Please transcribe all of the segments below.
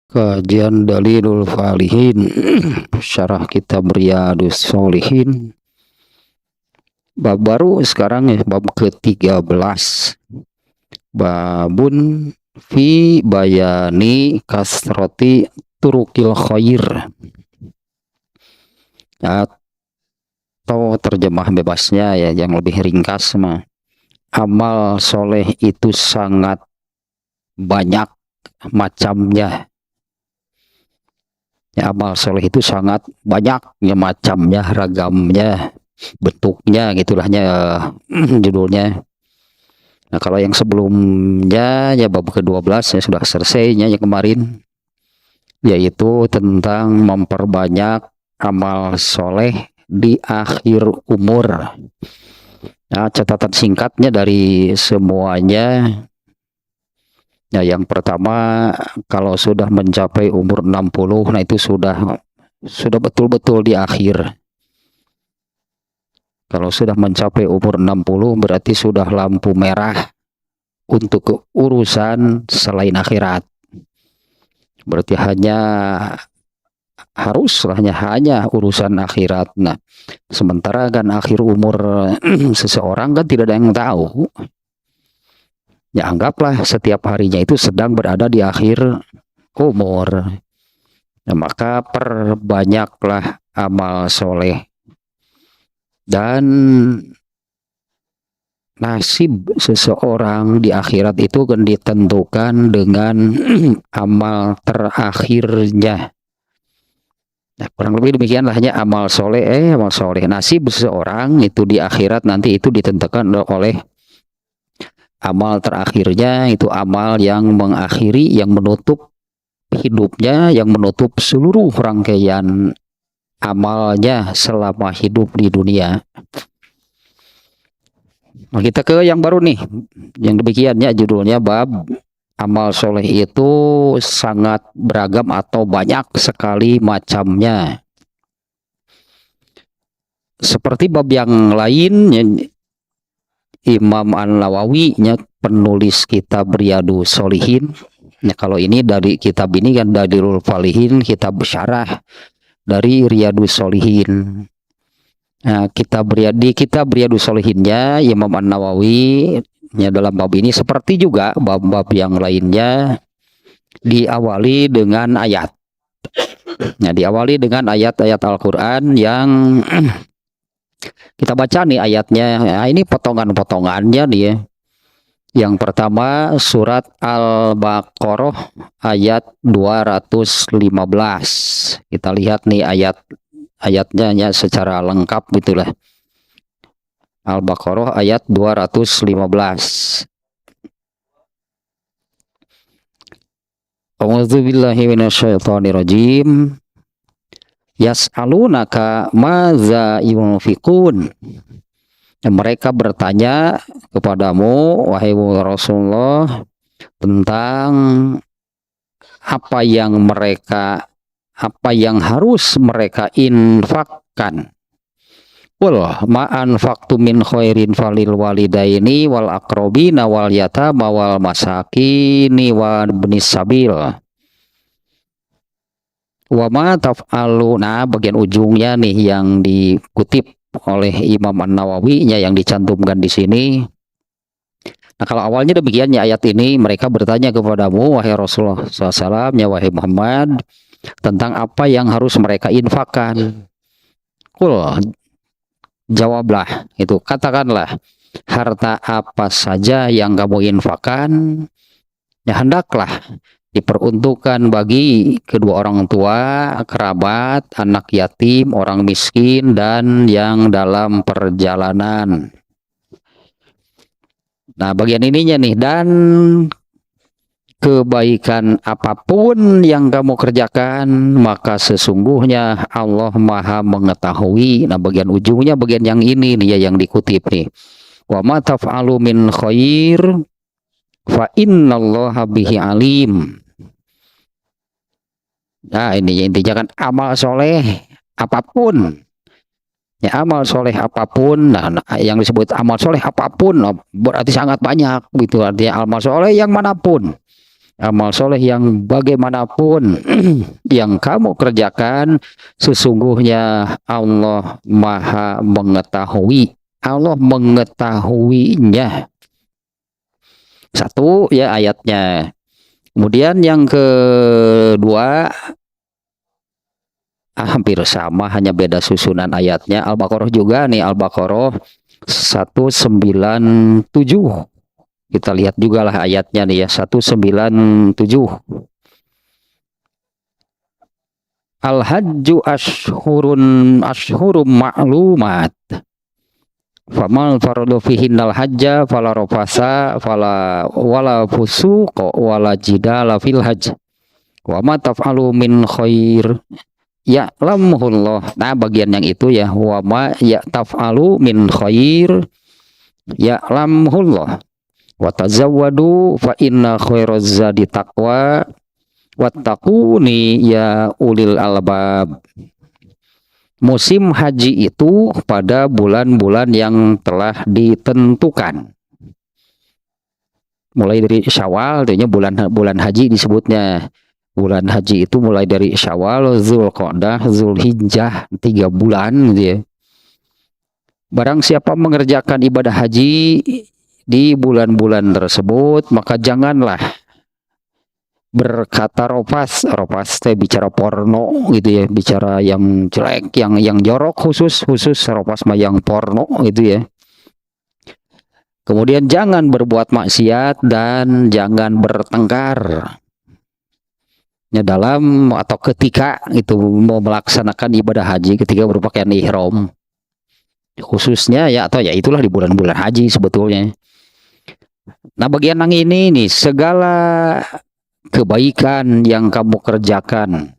Kajian Dalilul Falihin Syarah Kitab Riyadus Sholihin. Bab baru sekarang ya, bab ke-13. Babun fi bayani kasroti turukil khair. Atau terjemah bebasnya ya, yang lebih ringkas mah, amal soleh itu sangat banyak macamnya. Ya, amal soleh itu sangat banyak ya, macamnya, ragamnya, bentuknya, gitulahnya judulnya. Nah, kalau yang sebelumnya ya bab ke-12 ya sudah selesainya yang kemarin, yaitu tentang memperbanyak amal soleh di akhir umur. Nah, catatan singkatnya dari semuanya. Nah, yang pertama, kalau sudah mencapai umur 60, nah itu sudah betul-betul di akhir. Kalau sudah mencapai umur 60, berarti sudah lampu merah untuk urusan selain akhirat. Berarti hanya urusan akhirat. Nah, sementara kan akhir umur seseorang kan tidak ada yang tahu. Ya, anggaplah setiap harinya itu sedang berada di akhir umur. Nah, maka perbanyaklah amal soleh. Dan nasib seseorang di akhirat itu kan ditentukan dengan amal terakhirnya. Nah, kurang lebih demikianlah hanya amal soleh. Nasib seseorang itu di akhirat nanti itu ditentukan oleh amal terakhirnya, itu amal yang mengakhiri, yang menutup hidupnya, yang menutup seluruh rangkaian amalnya selama hidup di dunia. Nah, kita ke yang baru nih, yang demikiannya judulnya bab amal soleh itu sangat beragam atau banyak sekali macamnya. Seperti bab yang lain, Imam An-Nawawi penulis kitab Riyadus Sholihin. Nah, kalau ini dari kitab ini kan Dalilul Falihin, kitab syarah dari Riyadus Sholihin. Nah, di kitab Riyadus Sholihinnya Imam An-Nawawi dalam bab ini seperti juga bab-bab yang lainnya diawali dengan ayat. Nah, diawali dengan ayat-ayat Al-Qur'an yang kita baca nih ayatnya. Nah, ini potongan-potongannya nih ya. Yang pertama surat Al-Baqarah ayat 215. Kita lihat nih ayatnya ya secara lengkap gitulah. Al-Baqarah ayat 215. A'udzubillahi minasyaitonirrajim. Yas'alunaka madza yunfiqun. Mereka bertanya kepadamu wahai Rasulullah tentang apa yang harus mereka infakkan. Qul ma anfaqtum min khairin falil walidaini wal aqrabina wal yatama wal masakini wa ibnis sabil. Wa ma taf'alu. Nah, bagian ujungnya nih yang dikutip oleh Imam An-Nawawi yang dicantumkan di sini. Nah, kalau awalnya demikiannya ayat ini, mereka bertanya kepadamu wahai Rasulullah SAW, ya wahai Muhammad, tentang apa yang harus mereka infakkan. Qul, jawablah, itu katakanlah, harta apa saja yang kamu infakkan, ya hendaklah diperuntukkan bagi kedua orang tua, kerabat, anak yatim, orang miskin, dan yang dalam perjalanan. Nah, bagian ininya nih, dan kebaikan apapun yang kamu kerjakan, maka sesungguhnya Allah Maha mengetahui. Nah, bagian ujungnya bagian yang ini nih ya, yang dikutip nih. Wa ma taf'alu min khair fa innallaha bihi alim. Nah, ini intinya kan amal soleh apapun. Ya, amal soleh apapun. Nah, yang disebut amal soleh apapun berarti sangat banyak gitu. Artinya amal soleh yang manapun. Amal soleh yang bagaimanapun yang kamu kerjakan, sesungguhnya Allah Maha mengetahui. Allah mengetahuinya. Satu ya ayatnya. Kemudian yang kedua, hampir sama, hanya beda susunan ayatnya. Al-Baqarah juga nih, Al-Baqarah 197. Kita lihat juga lah ayatnya nih ya, 197. Al-hajju ashhurum ma'lumat. Famal faradu fihinnal hajja fala rafasa fala wala fusuqa wala jidala fil hajj. Wa ma taf'alu min khair ya'lamuhullah. Nah, bagian yang itu ya, wa ma ya taf'alu min khair ya'lamuhullah. Wa tazawwadu fa inna khairaz zadi taqwa wattaquni ya ulil albab. Musim haji itu pada bulan-bulan yang telah ditentukan. Mulai dari Syawal, artinya bulan haji disebutnya. Bulan haji itu mulai dari Syawal, Zulqa'dah, Zulhijjah, 3 bulan gitu ya. Barang siapa mengerjakan ibadah haji di bulan-bulan tersebut, maka janganlah berkata ropas teh bicara porno gitu ya, bicara yang jelek, yang jorok, khusus ropas mah yang porno gitu ya. Kemudian jangan berbuat maksiat dan jangan bertengkar ya dalam atau ketika itu mau melaksanakan ibadah haji, ketika berpakaian ihram khususnya ya, atau ya itulah di bulan-bulan haji sebetulnya. Nah, bagian yang ini nih, segala kebaikan yang kamu kerjakan,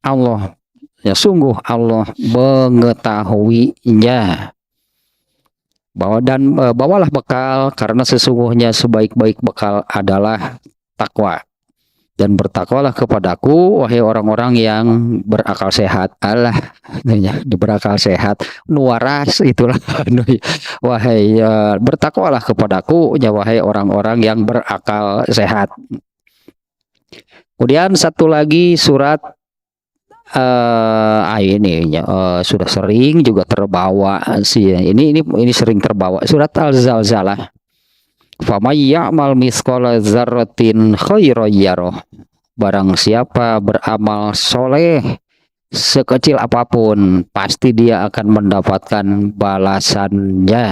Allah ya, sungguh Allah mengetahuinya. Bawalah bekal, karena sesungguhnya sebaik-baik bekal adalah takwa. Dan bertakwalah kepadaku, wahai orang-orang yang berakal sehat. Allah, berakal sehat, nuaras itulah. Wahai bertakwalah kepadaku, ya wahai orang-orang yang berakal sehat. Kemudian satu lagi surat ini sudah sering juga terbawa sih. Ini sering terbawa, surat Al-Zalzalah. Famay ya'mal misqala dzarratin khairan yarah. Barang siapa beramal soleh sekecil apapun, pasti dia akan mendapatkan balasannya.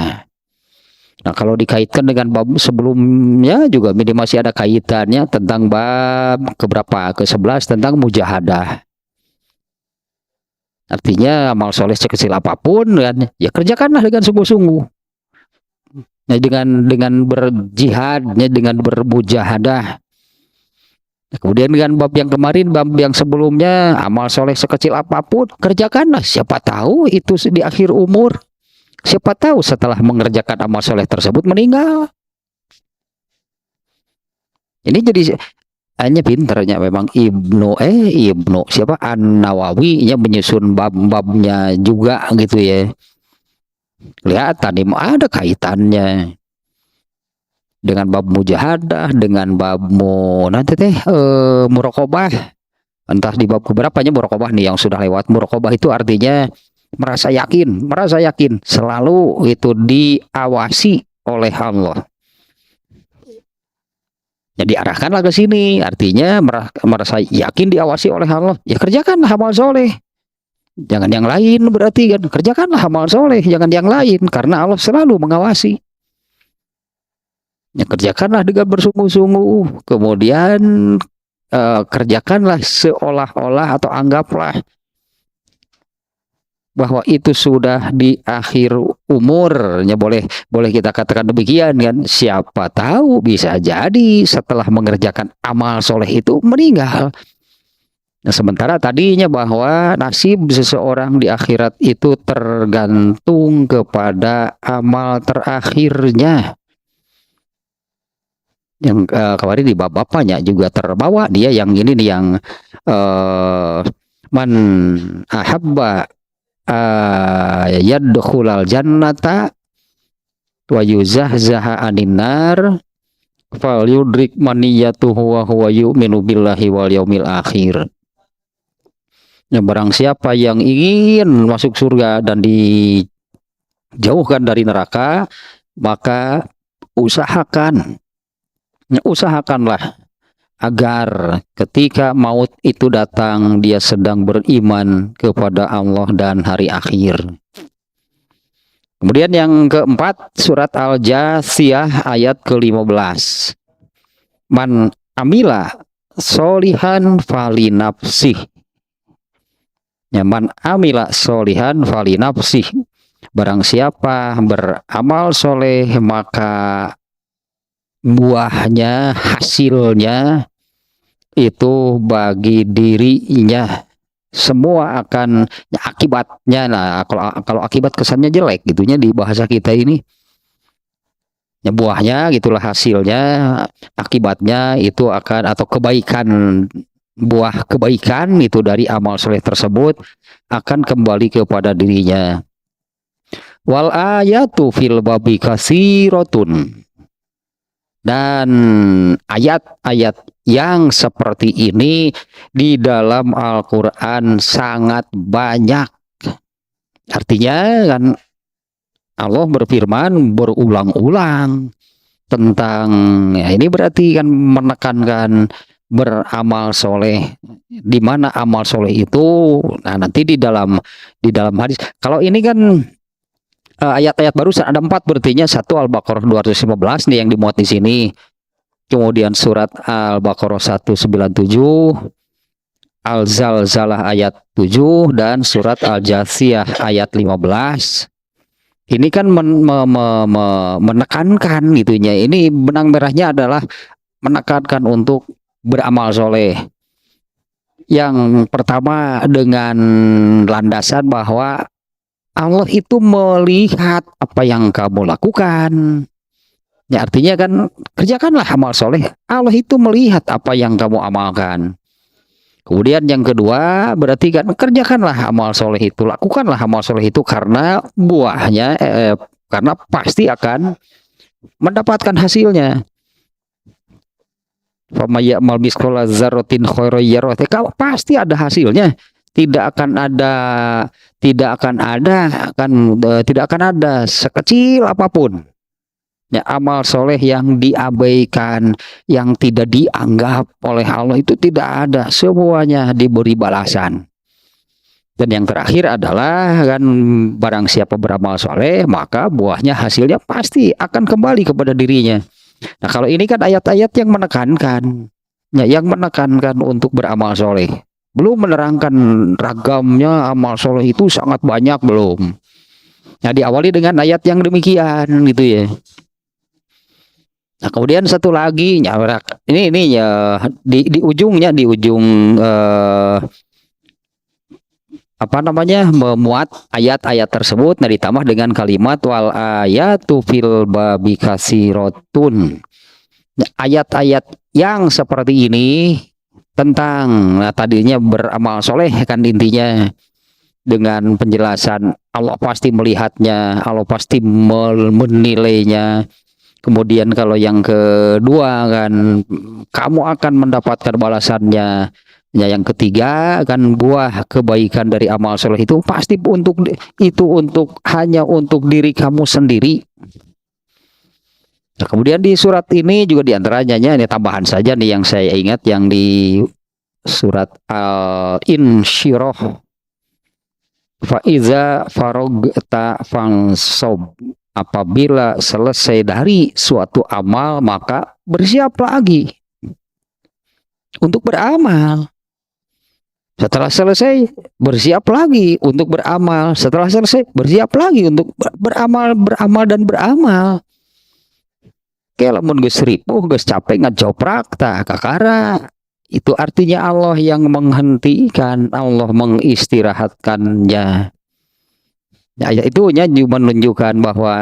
Nah, kalau dikaitkan dengan bab sebelumnya juga masih ada kaitannya tentang bab keberapa? Ke-11 tentang mujahadah. Artinya amal soleh sekecil apapun kan, ya kerjakanlah dengan sungguh-sungguh. Nah, dengan berjihadnya, dengan bermujahadah. Kemudian dengan bab yang kemarin, bab yang sebelumnya, amal soleh sekecil apapun kerjakanlah. Siapa tahu itu di akhir umur, siapa tahu setelah mengerjakan amal soleh tersebut meninggal. Ini jadi hanya pinternya memang Ibnu siapa An-Nawawi nya menyusun bab-babnya juga gitu ya. Lihat tadi ada kaitannya dengan bab mujahadah, dengan bab nanti muraqabah. Entah di bab keberapanya muraqabah nih yang sudah lewat. Muraqabah itu artinya merasa yakin selalu itu diawasi oleh Allah. Jadi arahkanlah ke sini, artinya merasa yakin diawasi oleh Allah. Ya kerjakanlah amal soleh. Jangan yang lain, berarti kan kerjakanlah amal soleh, jangan yang lain, karena Allah selalu mengawasi. Ya, kerjakanlah dengan bersungguh-sungguh, kemudian kerjakanlah seolah-olah atau anggaplah bahwa itu sudah di akhir umurnya, boleh kita katakan demikian kan. Siapa tahu bisa jadi setelah mengerjakan amal soleh itu meninggal. Nah, sementara tadinya bahwa nasib seseorang di akhirat itu tergantung kepada amal terakhirnya. Yang kemarin di bab bapaknya juga terbawa dia yang ini nih, yang man ahabba yadkhulal jannata wa yuzahzaha anin nar fal yudrik maniyatuhu wa huwa yu'minu billahi wal yaumil akhir. Ya, barang siapa yang ingin masuk surga dan dijauhkan dari neraka, maka usahakanlah agar ketika maut itu datang dia sedang beriman kepada Allah dan hari akhir. Kemudian yang keempat, surat Al-Jasiyah ayat ke-15. Man amila solihan fali nafsih. Ya, man amila solihan fali nafsih. Barang siapa beramal soleh, maka buahnya, hasilnya itu bagi dirinya. Semua akan ya, akibatnya. Nah, kalau akibat kesannya jelek gitunya di bahasa kita ini. Ya, buahnya gitulah, hasilnya, akibatnya itu akan, atau kebaikan, buah kebaikan itu dari amal soleh tersebut akan kembali kepada dirinya. Wal ayatu fil babi kasiratun. Dan ayat-ayat yang seperti ini di dalam Al-Quran sangat banyak. Artinya kan Allah berfirman berulang-ulang tentang, ya ini berarti kan menekankan beramal soleh. Di mana amal soleh itu? Nah, nanti di dalam hadis. Kalau ini kan ayat-ayat barusan ada 4, berartinya 1 Al-Baqarah 215 nih yang dimuat di sini. Kemudian surat Al-Baqarah 197, Al-Zalzalah ayat 7, dan surat Al-Jasiyah ayat 15. Ini kan menekankan gitunya. Ini benang merahnya adalah menekankan untuk beramal soleh. Yang pertama dengan landasan bahwa Allah itu melihat apa yang kamu lakukan. Ya, artinya kan kerjakanlah amal soleh. Allah itu melihat apa yang kamu amalkan. Kemudian yang kedua berarti kan kerjakanlah amal soleh itu, lakukanlah amal soleh itu karena buahnya, karena pasti akan mendapatkan hasilnya. Famayyamal misqala dzarratin khairan yarah, pasti ada hasilnya. Tidak akan ada sekecil apapun ya amal soleh yang diabaikan, yang tidak dianggap oleh Allah, itu tidak ada, semuanya diberi balasan. Dan yang terakhir adalah kan barang siapa beramal soleh maka buahnya, hasilnya pasti akan kembali kepada dirinya. Nah, kalau ini kan ayat-ayat yang menekankan untuk beramal soleh, belum menerangkan ragamnya amal soleh itu sangat banyak, belum. Nah, diawali dengan ayat yang demikian gitu ya. Nah, kemudian satu lagi ini ya di ujung memuat ayat-ayat tersebut. Nah, ditambah dengan kalimat wal ayatu fil babi kasirotun. Ayat-ayat yang seperti ini tentang tadinya beramal soleh kan intinya, dengan penjelasan Allah pasti melihatnya, Allah pasti menilainya. Kemudian kalau yang kedua kan kamu akan mendapatkan balasannya. Ya, yang ketiga kan buah kebaikan dari amal soleh itu pasti hanya untuk diri kamu sendiri. Nah, kemudian di surat ini juga diantaranya, ini tambahan saja nih yang saya ingat, yang di surat Al-Insyirah, Faiza farogta fansob, apabila selesai dari suatu amal maka bersiap lagi untuk beramal. Setelah selesai bersiap lagi untuk beramal. Setelah selesai bersiap lagi untuk beramal dan beramal. Kayak lamun geus ripuh, geus capek ngajoprak tah kakara. Itu artinya Allah yang menghentikan, Allah mengistirahatkannya. Ya, itu menunjukkan bahwa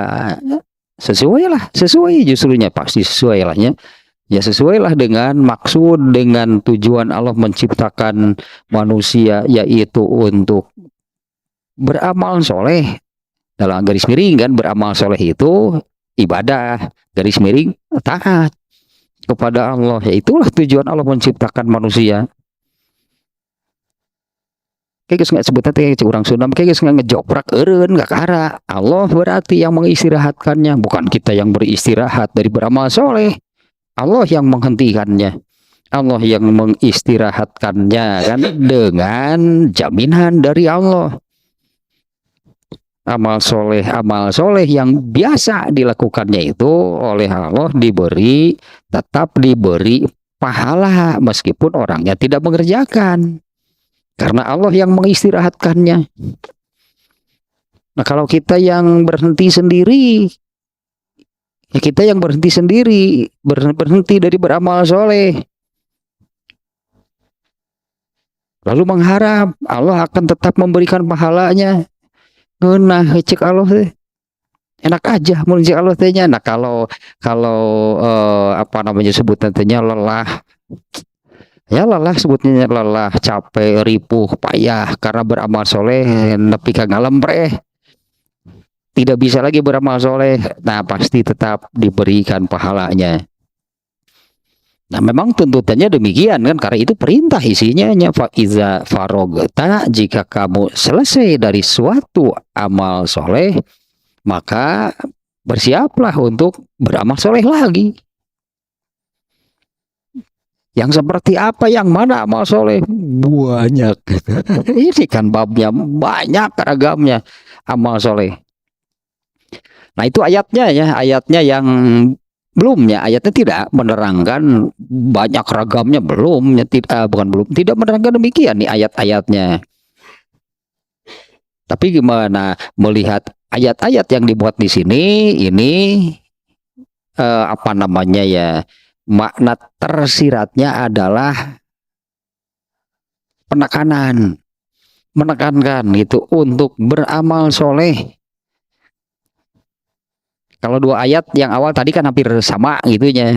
sesuai justrunya, pasti sesuai lahnya. Ya, sesuailah dengan maksud, dengan tujuan Allah menciptakan manusia, yaitu untuk beramal soleh. Dalam garis miring kan beramal soleh itu ibadah, garis miring taat. kepada Allah. Ya itulah tujuan Allah menciptakan manusia. Kayak nggak sebutnya kayak orang Sunda, kayak nggak ngejoprak eren nggak kara. Allah berarti yang mengistirahatkannya, bukan kita yang beristirahat dari beramal soleh. Allah yang menghentikannya, Allah yang mengistirahatkannya kan dengan jaminan dari Allah. Amal soleh yang biasa dilakukannya itu oleh Allah tetap diberi pahala meskipun orangnya tidak mengerjakan, karena Allah yang mengistirahatkannya. Nah kalau kita yang berhenti sendiri, ya kita yang berhenti dari beramal soleh, lalu mengharap Allah akan tetap memberikan pahalanya. Nah, cek Allah enak aja mau cek Allah tehnya. Nah kalau apa namanya sebut nantinya lelah, ya lelah sebutnya lelah, capek, ripuh, payah karena beramal soleh, nepi ka ngalempreh, tidak bisa lagi beramal soleh. Nah pasti tetap diberikan pahalanya. Nah memang tuntutannya demikian kan, karena itu perintah isinya faiza farogta, jika kamu selesai dari suatu amal soleh maka bersiaplah untuk beramal soleh lagi. Yang seperti apa, yang mana amal soleh? Banyak. Ini kan babnya banyak ragamnya amal soleh. Nah itu ayatnya ya, ayatnya yang belumnya, ayatnya tidak menerangkan banyak ragamnya, belumnya tidak menerangkan demikian nih ayat-ayatnya. Tapi gimana melihat ayat-ayat yang dibuat di sini ini apa namanya ya, makna tersiratnya adalah menekankan itu untuk beramal soleh. Kalau dua ayat yang awal tadi kan hampir sama gitunya.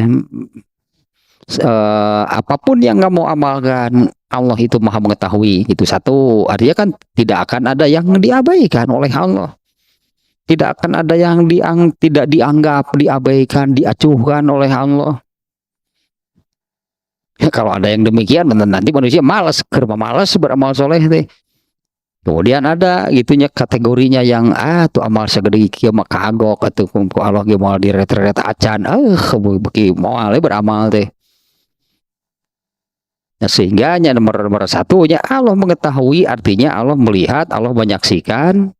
Apapun yang kamu amalkan, Allah itu maha mengetahui. Itu satu, artinya kan tidak akan ada yang diabaikan oleh Allah. Tidak akan ada yang tidak dianggap, diabaikan, diacuhkan oleh Allah. Ya, kalau ada yang demikian nanti manusia malas beramal soleh deh. Kemudian ada gitunya kategorinya yang tuh amal segede kieu mah kagok atuh ku Allah ge moal direret-ret acan beki moal beramal teh. Nah, sehingga nomor satunya Allah mengetahui, artinya Allah melihat, Allah menyaksikan,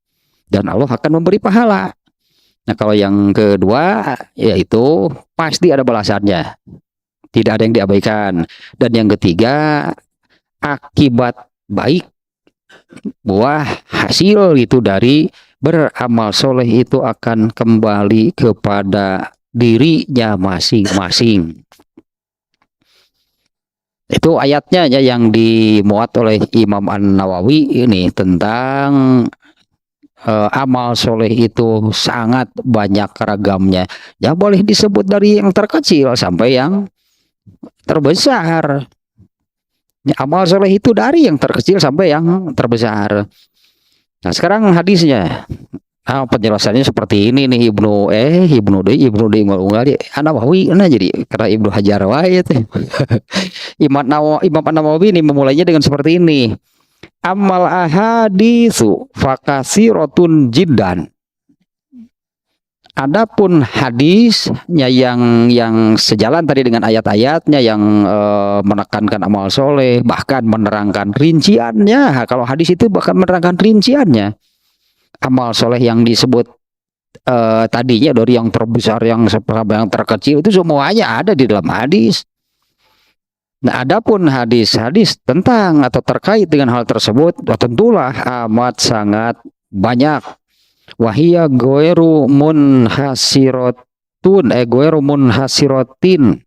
dan Allah akan memberi pahala. Nah kalau yang kedua yaitu pasti ada balasannya, tidak ada yang diabaikan. Dan yang ketiga akibat baik, buah hasil itu dari beramal soleh itu akan kembali kepada dirinya masing-masing. Itu ayatnya ya yang dimuat oleh Imam An-Nawawi ini tentang amal soleh itu sangat banyak ragamnya. Ya boleh disebut dari yang terkecil sampai yang terbesar. Amal soleh itu dari yang terkecil sampai yang terbesar. Nah sekarang hadisnya, penjelasannya seperti ini nih Ibnu Unggal An-Nawawi, nah jadi karena Ibnu Hajar wae teh. Imam An-Nawawi ini memulainya dengan seperti ini. Amal ahaditsu fakasirotun jiddan. Adapun hadisnya yang sejalan tadi dengan ayat-ayatnya yang menekankan amal soleh, bahkan menerangkan rinciannya. Kalau hadis itu bahkan menerangkan rinciannya. Amal soleh yang disebut tadinya dari yang terbesar yang terkecil itu semuanya ada di dalam hadis. Nah, adapun hadis-hadis tentang atau terkait dengan hal tersebut, tentulah amat sangat banyak. Wahia goeru munhasirotin,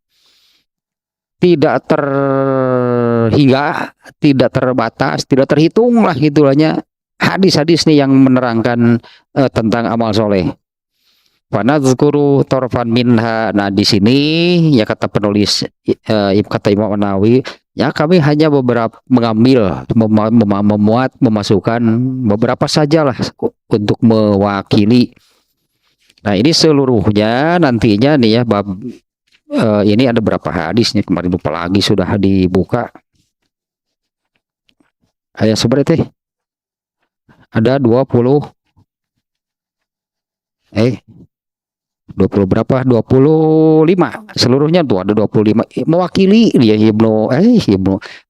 tidak terhingga, tidak terbatas, tidak terhitung lah gitulah hadis-hadis nih yang menerangkan tentang amal soleh. Fanadzkuru torfan minha. Nah di sini ya kata penulis kata Imam An-Nawawi, ya kami hanya beberapa mengambil memasukkan beberapa sajalah untuk mewakili. Nah ini seluruhnya nantinya nih ya bab Ini ada berapa hadis nih, kemarin lupa lagi, sudah dibuka. Ayat seberapa? Ada 20 20 berapa? 25. Seluruhnya tuh ada 25. Mewakili dia Ibnu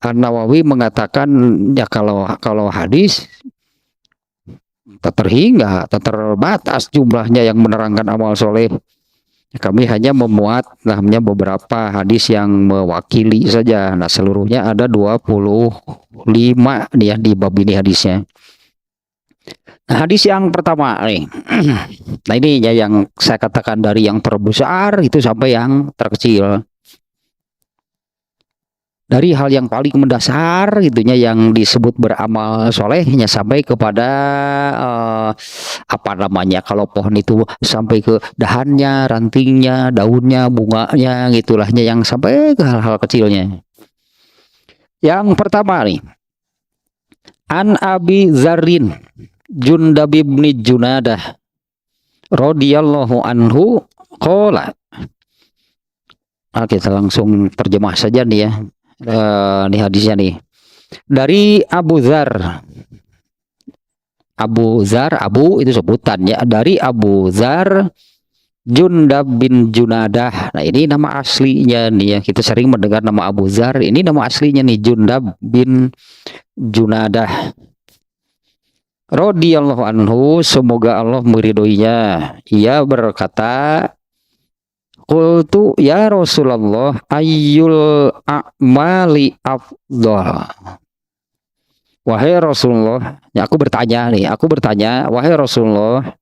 An-Nawawi mengatakan ya kalau hadis tak terhingga, tak terbatas jumlahnya yang menerangkan amal soleh. Kami hanya memuat namanya beberapa hadis yang mewakili saja. Nah, seluruhnya ada 25 nih ya di bab ini hadisnya. Nah, hadis yang pertama nih. Nah, ini ya yang saya katakan dari yang terbesar itu sampai yang terkecil. Dari hal yang paling mendasar gitunya yang disebut beramal solehnya sampai kepada apa namanya, kalau pohon itu sampai ke dahannya, rantingnya, daunnya, bunganya gitulahnya, yang sampai ke hal-hal kecilnya. Yang pertama nih, An Abi Zarin Jundab bin Junadah radhiyallahu anhu qala. Kita langsung terjemah saja nih ya. Nih hadisnya nih. Dari Abu Dzar. Abu itu sebutan ya. Dari Abu Dzar Jundab bin Junadah. Nah, ini nama aslinya nih ya. Kita sering mendengar nama Abu Dzar. Ini nama aslinya nih, Jundab bin Junadah. Radhiyallahu anhu, semoga Allah meridhoinya. Ia berkata, qultu ya Rasulullah, ayyul a'mali afdal. Wahai Rasulullah, ya aku bertanya, wahai Rasulullah,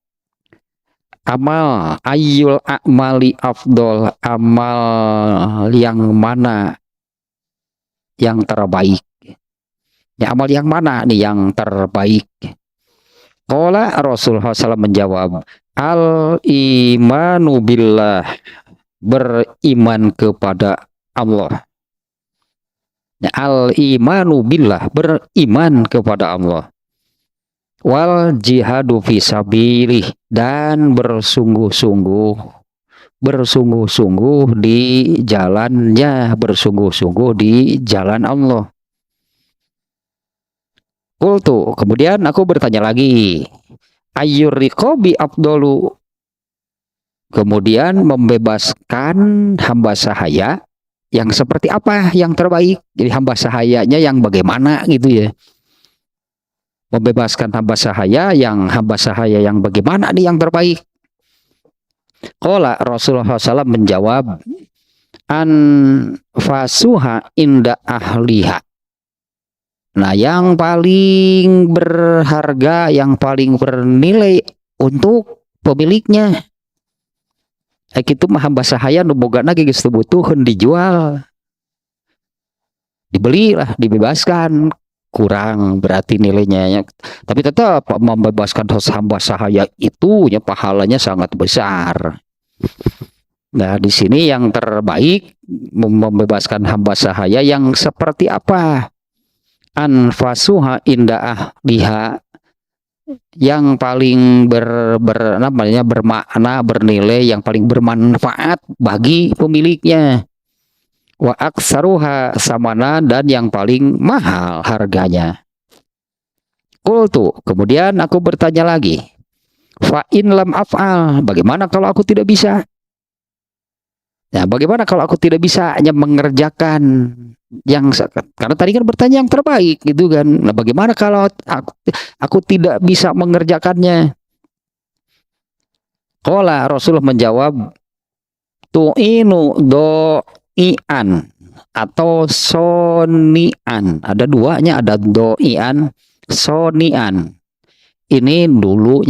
amal ayyul a'mali afdal, amal yang mana yang terbaik? Ya, amal yang mana nih yang terbaik? Qala Rasulullah SAW menjawab, al-imanu billah, beriman kepada Allah. Ya, al-imanu billah, beriman kepada Allah. Wal jihadu fisabilih, dan bersungguh-sungguh di jalannya, bersungguh-sungguh di jalan Allah. Qultu, kemudian aku bertanya lagi, ayyur riqabi afdalu, kemudian membebaskan hamba sahaya yang seperti apa yang terbaik? Jadi hamba sahayanya yang bagaimana gitu ya. Membebaskan hamba sahaya yang bagaimana nih yang terbaik? Qala Rasulullah SAW menjawab, an fasuha inda ahliha. Nah, yang paling berharga, yang paling bernilai untuk pemiliknya. Itu mah hamba sahaya nu bogana geus teu butuh, dijual. Dibelilah, dibebaskan. Kurang berarti nilainya. Tapi tetap membebaskan hamba sahaya itu ya pahalanya sangat besar. Nah, di sini yang terbaik membebaskan hamba sahaya yang seperti apa? Anfasuha inda ahliha, yang paling bermakna, bernilai, yang paling bermanfaat bagi pemiliknya. Wa aksaruha samana, dan yang paling mahal harganya. Qultu, kemudian aku bertanya lagi, fa in lam af'al, bagaimana kalau aku tidak bisa? Nah, bagaimana kalau aku tidak bisa hanya mengerjakan yang, karena tadi kan bertanya yang terbaik gitu kan. Nah, bagaimana kalau aku tidak bisa mengerjakannya? Qala, Rasulullah menjawab, tu'inu do'ian atau sonian. Ada duanya, ada do'ian, sonian. Ini dulu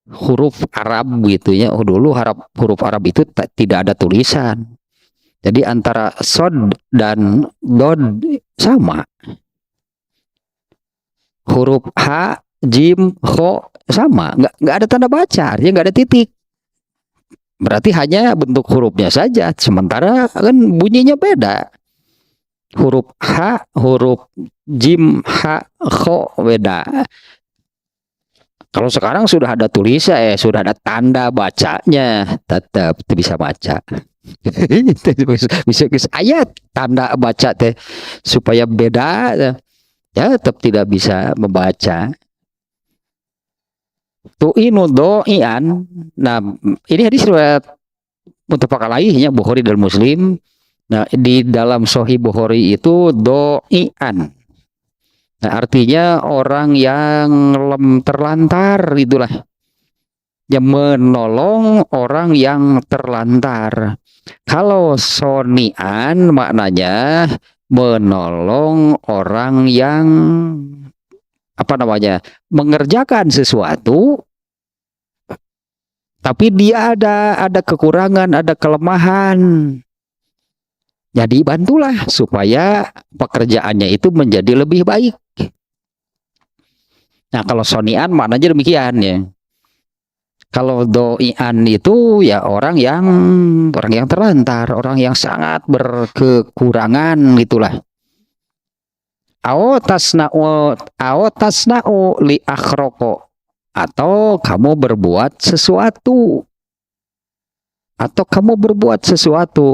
huruf Arab gitu ya. Dulu huruf Arab itu tidak ada tulisan. Jadi antara sod dan dod sama. Huruf H, jim, kho sama. Nggak ada tanda baca, artinya nggak ada titik. Berarti hanya bentuk hurufnya saja. Sementara kan bunyinya beda. Huruf H, huruf jim, H, kho beda. Kalau Kalau sekarang sudah ada tulisan, sudah ada tanda bacanya, tetap bisa baca. bisa ayat tanda baca teh supaya beda, ya tetap tidak bisa membaca. Tu'inu do'ian. Nah, ini hadis riwayat muttafaq alaihnya Bukhari dan Muslim. Nah, di dalam Sahih Bukhari itu do'ian. Nah, artinya orang yang terlantar itulah. Yang menolong orang yang terlantar. Kalau sonian maknanya menolong orang yang mengerjakan sesuatu tapi dia ada kekurangan, ada kelemahan. Jadi bantulah supaya pekerjaannya itu menjadi lebih baik. Nah, kalau sonian maknanya demikian ya. Kalau doian itu ya orang yang terlantar, orang yang sangat berkekurangan gitulah. Aw tasna'u li akhroko, atau kamu berbuat sesuatu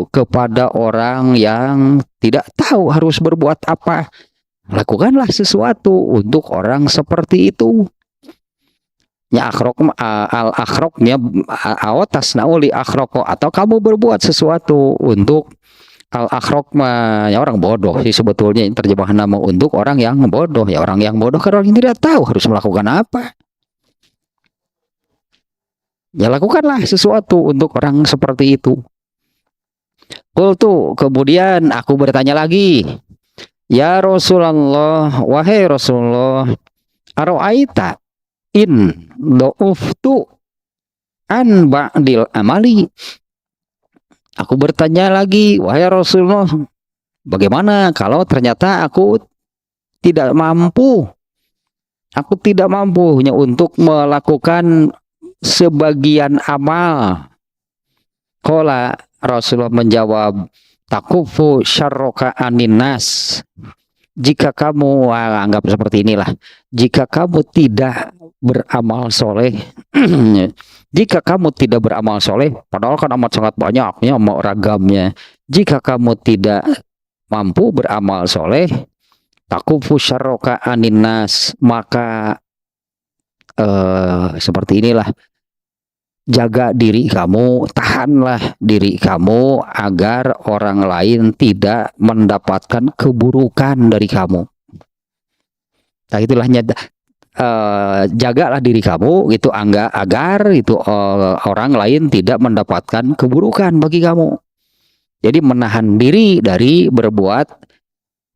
kepada orang yang tidak tahu harus berbuat apa. Lakukanlah sesuatu untuk orang seperti itu. Ya akhrok al akhroknya aw tasna'u li akhroko, atau kamu berbuat sesuatu untuk al akhrok ya orang bodoh sih sebetulnya terjemahan nama untuk orang yang bodoh. Ya orang yang bodoh kan orang yang tidak tahu harus melakukan apa. Ya lakukanlah sesuatu untuk orang seperti itu. Kemudian aku bertanya lagi, ya Rasulullah, wahai Rasulullah, aro'aita in do'uftu an ba'dil amali. Aku bertanya lagi, wahai Rasulullah, bagaimana kalau ternyata aku tidak mampu hanya untuk melakukan sebagian amal. Qala, Rasulullah menjawab, takufu syarroka anin nas. Jika kamu anggap seperti inilah, jika kamu tidak beramal soleh, jika kamu tidak beramal soleh, padahal kan amat sangat banyaknya, mau ragamnya. Jika kamu tidak mampu beramal soleh, takufu syarroka anin nas, maka seperti inilah, jaga diri kamu, tahanlah diri kamu agar orang lain tidak mendapatkan keburukan dari kamu. Nah, itulah jagalah diri kamu gitu agar itu orang lain tidak mendapatkan keburukan bagi kamu. Jadi menahan diri dari berbuat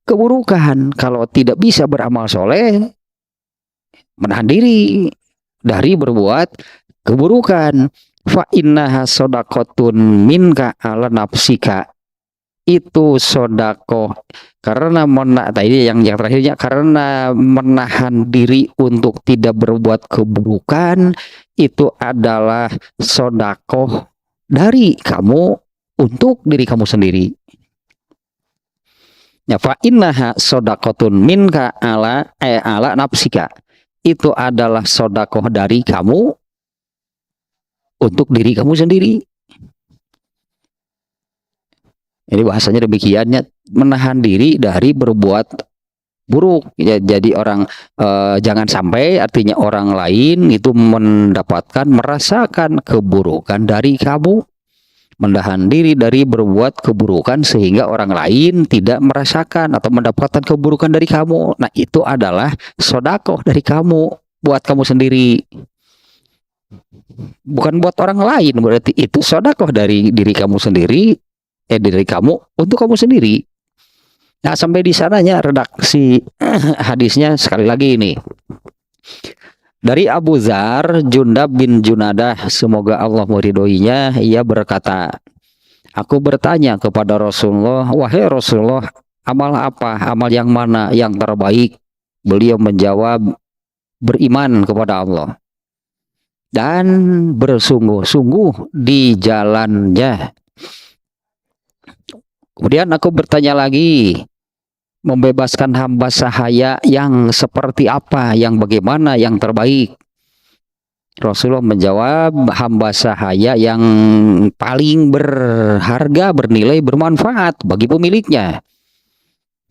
keburukan. Kalau tidak bisa beramal soleh, menahan diri dari berbuat keburukan. Fa innaha sodakotun minka ala nafsika. Itu sodakoh karena tadi yang terakhirnya, karena menahan diri untuk tidak berbuat keburukan itu adalah sodakoh dari kamu untuk diri kamu sendiri. Ya, fa innaha sodakotun minka ala nafsika. Itu adalah sodakoh dari kamu untuk diri kamu sendiri. Ini bahasanya demikiannya, menahan diri dari berbuat buruk. Ya, jadi orang jangan sampai artinya orang lain itu merasakan keburukan dari kamu. Menahan diri dari berbuat keburukan sehingga orang lain tidak merasakan atau mendapatkan keburukan dari kamu. Nah, itu adalah sodakoh dari kamu buat kamu sendiri, bukan buat orang lain. Berarti itu sodakoh dari diri kamu sendiri, dari kamu untuk kamu sendiri. Nah, sampai di sananya redaksi hadisnya sekali lagi ini. Dari Abu Dzar, Jundab bin Junadah, semoga Allah meridhoinya, ia berkata, aku bertanya kepada Rasulullah, wahai Rasulullah, amal apa, amal yang mana yang terbaik? Beliau menjawab, beriman kepada Allah dan bersungguh-sungguh di jalannya. Kemudian aku bertanya lagi, membebaskan hamba sahaya yang seperti apa, yang bagaimana, yang terbaik? Rasulullah menjawab, hamba sahaya yang paling berharga, bernilai, bermanfaat bagi pemiliknya,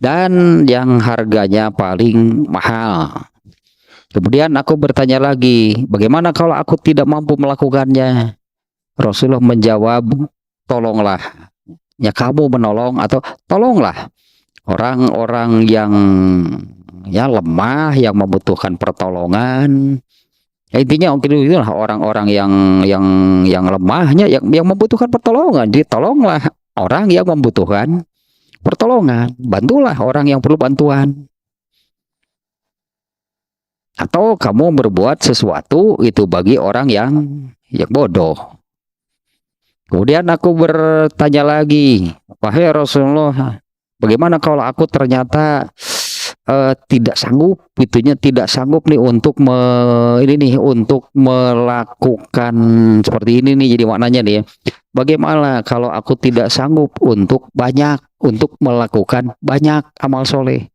dan yang harganya paling mahal. Kemudian aku bertanya lagi, bagaimana kalau aku tidak mampu melakukannya? Rasulullah menjawab, tolonglah, ya kamu menolong atau tolonglah orang-orang yang ya lemah, yang membutuhkan pertolongan. Ya, intinya itulah orang-orang yang lemahnya, yang membutuhkan pertolongan. Jadi tolonglah orang yang membutuhkan pertolongan, bantulah orang yang perlu bantuan. Atau kamu berbuat sesuatu itu bagi orang yang bodoh. Kemudian aku bertanya lagi, wahai Rasulullah, bagaimana kalau aku ternyata tidak sanggup, tidak sanggup nih untuk untuk melakukan seperti ini nih, jadi maknanya nih. Bagaimana kalau aku tidak sanggup untuk melakukan banyak amal soleh?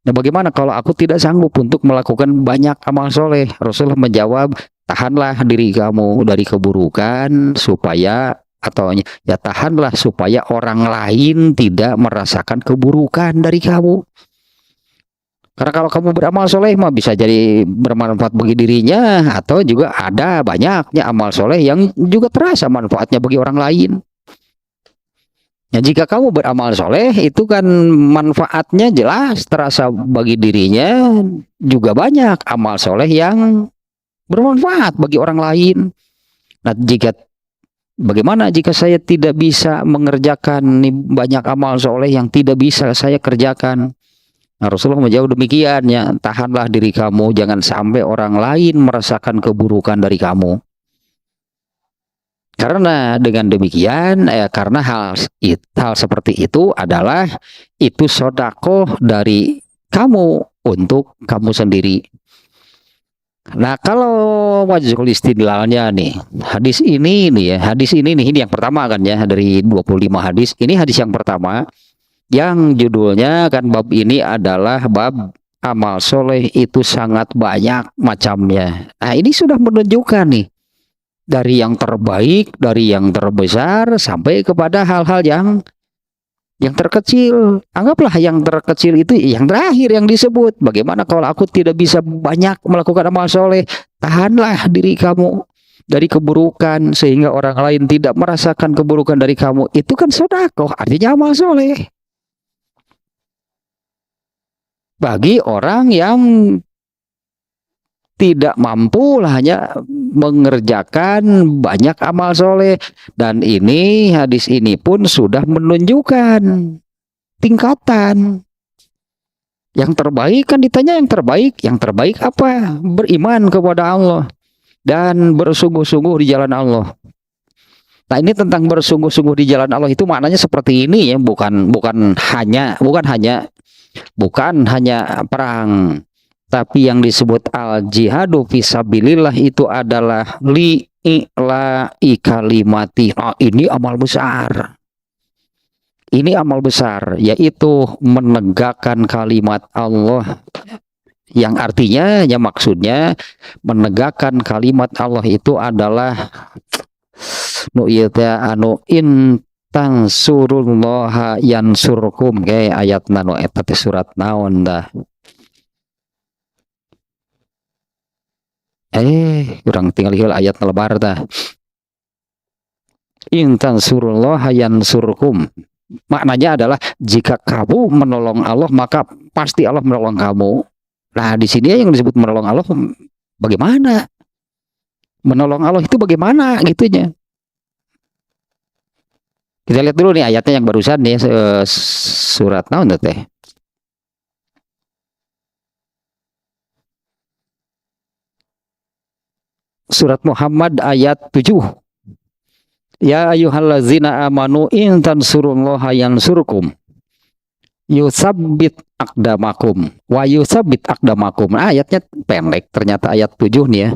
Nah, bagaimana kalau aku tidak sanggup untuk melakukan banyak amal soleh? Rasulullah menjawab, tahanlah diri kamu dari keburukan supaya tahanlah supaya orang lain tidak merasakan keburukan dari kamu. Karena kalau kamu beramal soleh mah bisa jadi bermanfaat bagi dirinya, atau juga ada banyaknya amal soleh yang juga terasa manfaatnya bagi orang lain. Ya, jika kamu beramal soleh itu kan manfaatnya jelas terasa bagi dirinya, juga banyak amal soleh yang bermanfaat bagi orang lain. Nah, bagaimana jika saya tidak bisa mengerjakan banyak amal soleh yang tidak bisa saya kerjakan? Nah, Rasulullah menjawab demikian, ya, tahanlah diri kamu, jangan sampai orang lain merasakan keburukan dari kamu. Karena dengan demikian, karena hal seperti itu adalah itu sedekah dari kamu untuk kamu sendiri. Nah, kalau wajhul istidlalnya nih, hadis ini yang pertama kan ya, dari 25 hadis. Ini hadis yang pertama yang judulnya kan bab ini adalah bab amal soleh itu sangat banyak macamnya. Nah, ini sudah menunjukkan nih, dari yang terbaik, dari yang terbesar sampai kepada hal-hal yang terkecil. Anggaplah yang terkecil itu yang terakhir yang disebut. Bagaimana kalau aku tidak bisa banyak melakukan amal soleh? Tahanlah diri kamu dari keburukan sehingga orang lain tidak merasakan keburukan dari kamu. Itu kan sedekah, artinya amal soleh bagi orang yang tidak mampu hanya mengerjakan banyak amal soleh. Dan ini hadis ini pun sudah menunjukkan tingkatan. Yang terbaik kan ditanya yang terbaik apa? Beriman kepada Allah dan bersungguh-sungguh di jalan Allah. Nah, ini tentang bersungguh-sungguh di jalan Allah itu maknanya seperti ini ya, bukan hanya perang. Tapi yang disebut al-jihadu fisabilillah itu adalah li'ila'i kalimati. Oh, ini amal besar. Ini amal besar, yaitu menegakkan kalimat Allah. Yang artinya, ya maksudnya, menegakkan kalimat Allah itu adalah intang surullaha yansurkum, kayak ayat nano etat surat naon dah. Kurang tinggal ayat lebar dah. Intan surullah yansurkum. Maknanya adalah jika kamu menolong Allah maka pasti Allah menolong kamu. Nah, di sini yang disebut menolong Allah bagaimana? Menolong Allah itu bagaimana gitunya? Kita lihat dulu nih ayatnya yang barusan nih, surat naon teh. Surat Muhammad ayat 7. Ya ayyuhallazina amanu in tansurullaha yansurkum yusabbit aqdamakum wa yusabbit aqdamakum. Ayatnya pendek ternyata ayat 7 nih ya.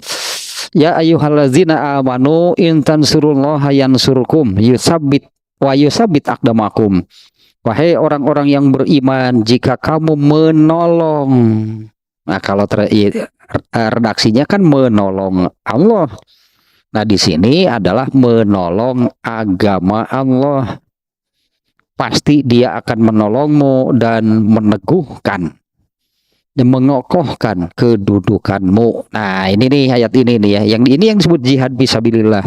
Ya ayyuhallazina amanu in tansurullaha yansurkum yusabbit wa yusabbit aqdamakum. Wahai orang-orang yang beriman, jika kamu menolong Nah, kalau redaksinya kan menolong Allah. Nah, di sini adalah menolong agama Allah. Pasti dia akan menolongmu dan meneguhkan dan mengokohkan kedudukanmu. Nah, ini nih ayat ini nih ya. Yang ini yang disebut jihad fisabilillah.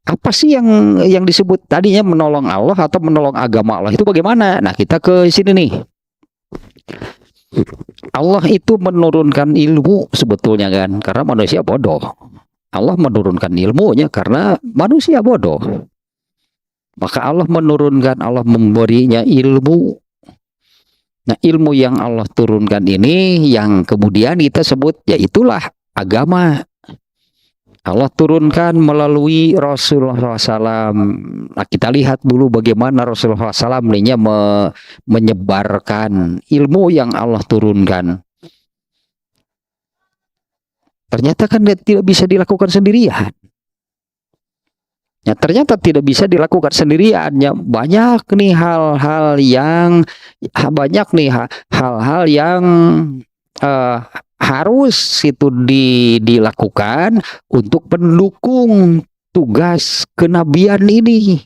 Apa sih yang disebut tadinya menolong Allah atau menolong agama Allah itu bagaimana? Nah, kita ke sini nih. Allah itu menurunkan ilmu sebetulnya kan, karena manusia bodoh. Allah menurunkan ilmunya karena manusia bodoh. Maka Allah menurunkan, Allah memberinya ilmu. Nah, ilmu yang Allah turunkan ini yang kemudian kita sebut yaitulah agama. Allah turunkan melalui Rasulullah SAW. Nah, kita lihat dulu bagaimana Rasulullah SAW menyebarkan ilmu yang Allah turunkan. Ternyata kan tidak bisa dilakukan sendirian. Ya, ternyata tidak bisa dilakukan sendirian. Ya, banyak nih hal-hal yang harus itu dilakukan untuk mendukung tugas kenabian ini.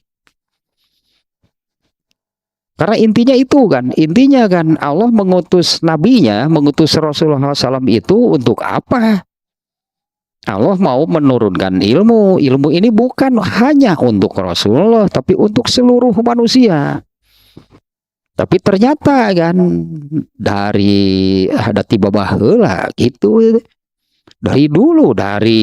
Karena intinya kan Allah mengutus nabinya, mengutus Rasulullah SAW itu untuk apa? Allah mau menurunkan ilmu. Ilmu ini bukan hanya untuk Rasulullah, tapi untuk seluruh manusia. Tapi ternyata kan dari ada tiba baheula gitu. Dari dulu, dari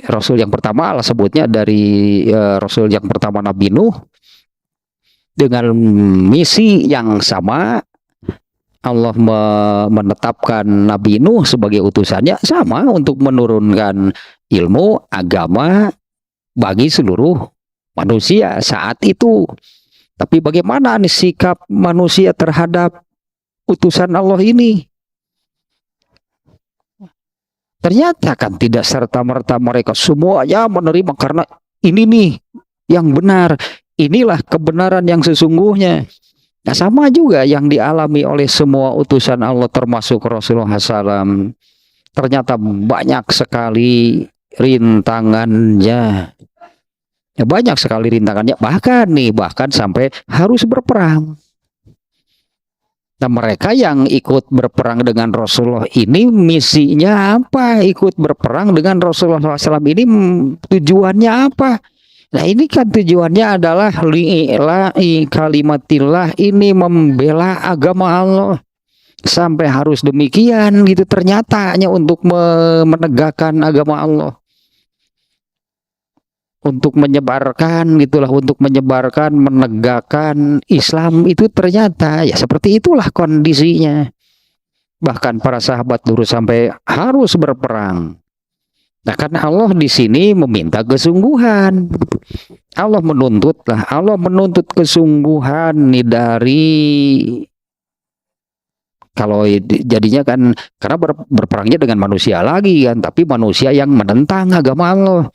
Rasul yang pertama Allah sebutnya dari Rasul yang pertama Nabi Nuh dengan misi yang sama. Allah menetapkan Nabi Nuh sebagai utusannya sama untuk menurunkan ilmu agama bagi seluruh manusia saat itu. Tapi bagaimana nih sikap manusia terhadap utusan Allah ini? Ternyata kan tidak serta-merta mereka semuanya menerima karena ini nih yang benar. Inilah kebenaran yang sesungguhnya. Nah, sama juga yang dialami oleh semua utusan Allah termasuk Rasulullah SAW. Ternyata banyak sekali rintangannya. Ya, banyak sekali rintangannya. Bahkan sampai harus berperang. Nah, mereka yang ikut berperang dengan Rasulullah ini misinya apa? Ikut berperang dengan Rasulullah SAW ini tujuannya apa? Nah, ini kan tujuannya adalah li'ila'i kalimatillah, ini membela agama Allah. Sampai harus demikian gitu ternyata hanya untuk menegakkan agama Allah. Untuk menyebarkan gitulah, untuk menyebarkan, menegakkan Islam itu ternyata ya seperti itulah kondisinya. Bahkan para sahabat dulu sampai harus berperang. Nah, karena Allah di sini meminta kesungguhan. Allah menuntut kesungguhan nih dari kalau jadinya kan karena berperangnya dengan manusia lagi kan, tapi manusia yang menentang agama Allah.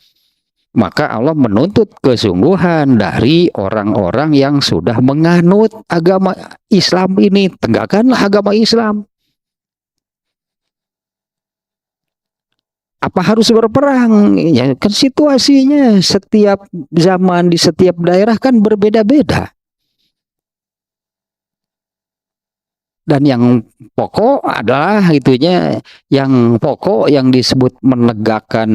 Maka Allah menuntut kesungguhan dari orang-orang yang sudah menganut agama Islam ini. Tegakkanlah agama Islam. Apa harus berperang? Ya kan situasinya setiap zaman di setiap daerah kan berbeda-beda. Dan yang pokok adalah itunya, yang pokok yang disebut menegakkan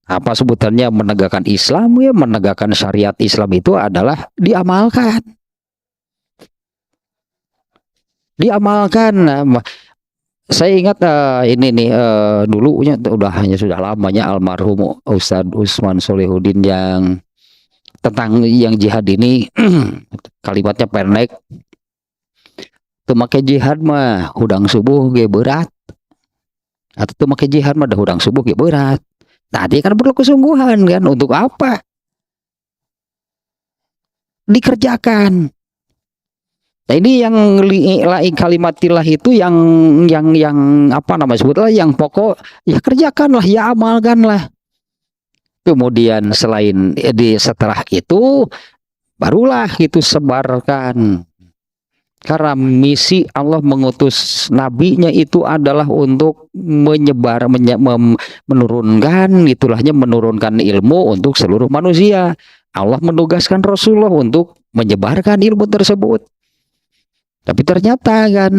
apa sebutannya menegakkan Islam ya, menegakkan syariat Islam itu adalah diamalkan. Diamalkan. Saya ingat ini nih dulunya sudah lamanya almarhum Ustadz Usman Solihuddin yang tentang yang jihad ini kalimatnya pendek. Tuh make jihad mah hudang subuh ge berat. Atau tuh make jihad mah dah hudang subuh ge berat. Tadi kan perlu kesungguhan kan untuk apa? Dikerjakan. Nah, ini yang li'i kalimatillah itu yang apa namanya sebutlah yang pokok ya kerjakanlah ya amalkanlah. Kemudian setelah itu barulah itu sebarkan. Karena misi Allah mengutus nabinya itu adalah untuk menyebar, menurunkan, itulahnya menurunkan ilmu untuk seluruh manusia. Allah menugaskan Rasulullah untuk menyebarkan ilmu tersebut. Tapi ternyata kan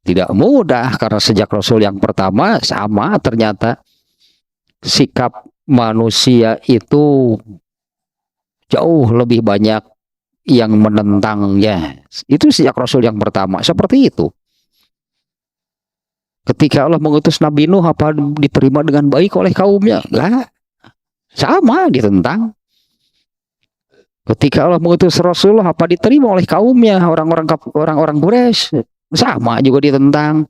tidak mudah, karena sejak Rasul yang pertama sama, ternyata sikap manusia itu jauh lebih banyak yang menentangnya. Itu sejak Rasul yang pertama seperti itu. Ketika Allah mengutus Nabi Nuh, apa diterima dengan baik oleh kaumnya? Enggak, sama, ditentang. Ketika Allah mengutus Rasulullah, apa diterima oleh kaumnya, orang-orang Quraisy? Sama, juga ditentang.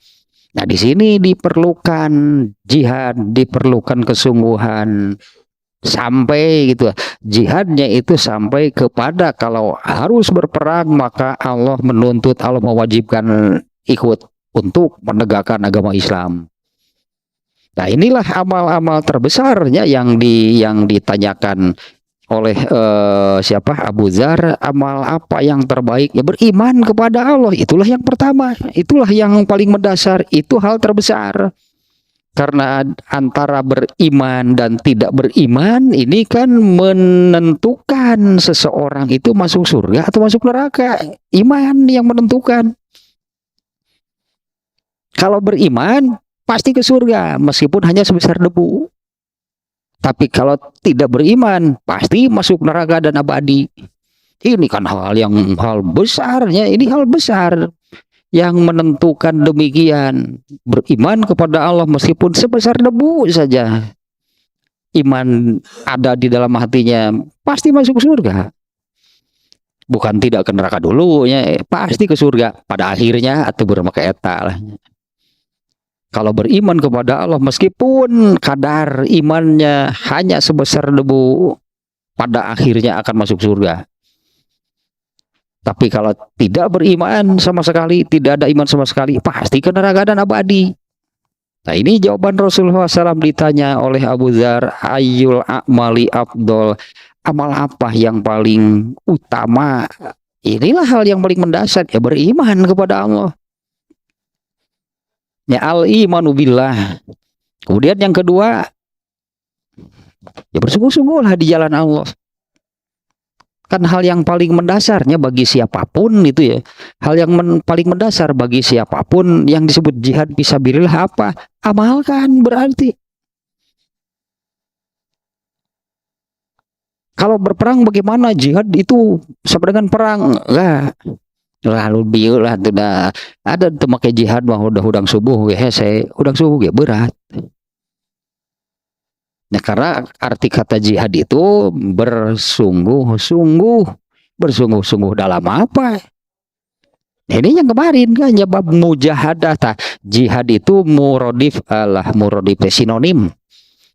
Nah, di sini diperlukan jihad, diperlukan kesungguhan, sampai gitu. Jihadnya itu sampai kepada kalau harus berperang, maka Allah menuntut, Allah mewajibkan ikut untuk menegakkan agama Islam. Nah, inilah amal-amal terbesarnya yang ditanyakan oleh siapa, Abu Dzar, amal apa yang terbaik? Ya, beriman kepada Allah, itulah yang pertama, itulah yang paling mendasar, itu hal terbesar. Karena antara beriman dan tidak beriman ini kan menentukan seseorang itu masuk surga atau masuk neraka. Iman yang menentukan. Kalau beriman pasti ke surga meskipun hanya sebesar debu. Tapi kalau tidak beriman pasti masuk neraka dan abadi. Ini kan hal besarnya, ini hal besar yang menentukan demikian. Beriman kepada Allah meskipun sebesar debu saja, iman ada di dalam hatinya, pasti masuk surga. Bukan tidak ke neraka dulu, ya, pasti ke surga pada akhirnya, atau bermaka eta lah. Kalau beriman kepada Allah meskipun kadar imannya hanya sebesar debu, pada akhirnya akan masuk surga. Tapi kalau tidak beriman sama sekali, tidak ada iman sama sekali, pasti ke neraka dan abadi. Nah, ini jawaban Rasulullah SAW ditanya oleh Abu Dzar, ayyul a'mali afdol, amal apa yang paling utama? Inilah hal yang paling mendasar, ya beriman kepada Allah. Ya, al-imanu billah. Kemudian yang kedua, ya bersungguh-sungguhlah di jalan Allah. Kan hal yang paling mendasarnya bagi siapapun itu ya, hal yang paling mendasar bagi siapapun yang disebut jihad fisabilillah apa? Amalkan berarti. Kalau berperang bagaimana? Jihad itu sama dengan perang? Enggak. Lalu biulah sudah ada tuh pakai jihad mah udah udang subuh ya, saya udang subuh ya berat. Nah, karena arti kata jihad itu bersungguh-sungguh. Bersungguh-sungguh dalam apa? Ini yang kemarin kan nyebab mujahadah. Jihad itu murodif sinonim.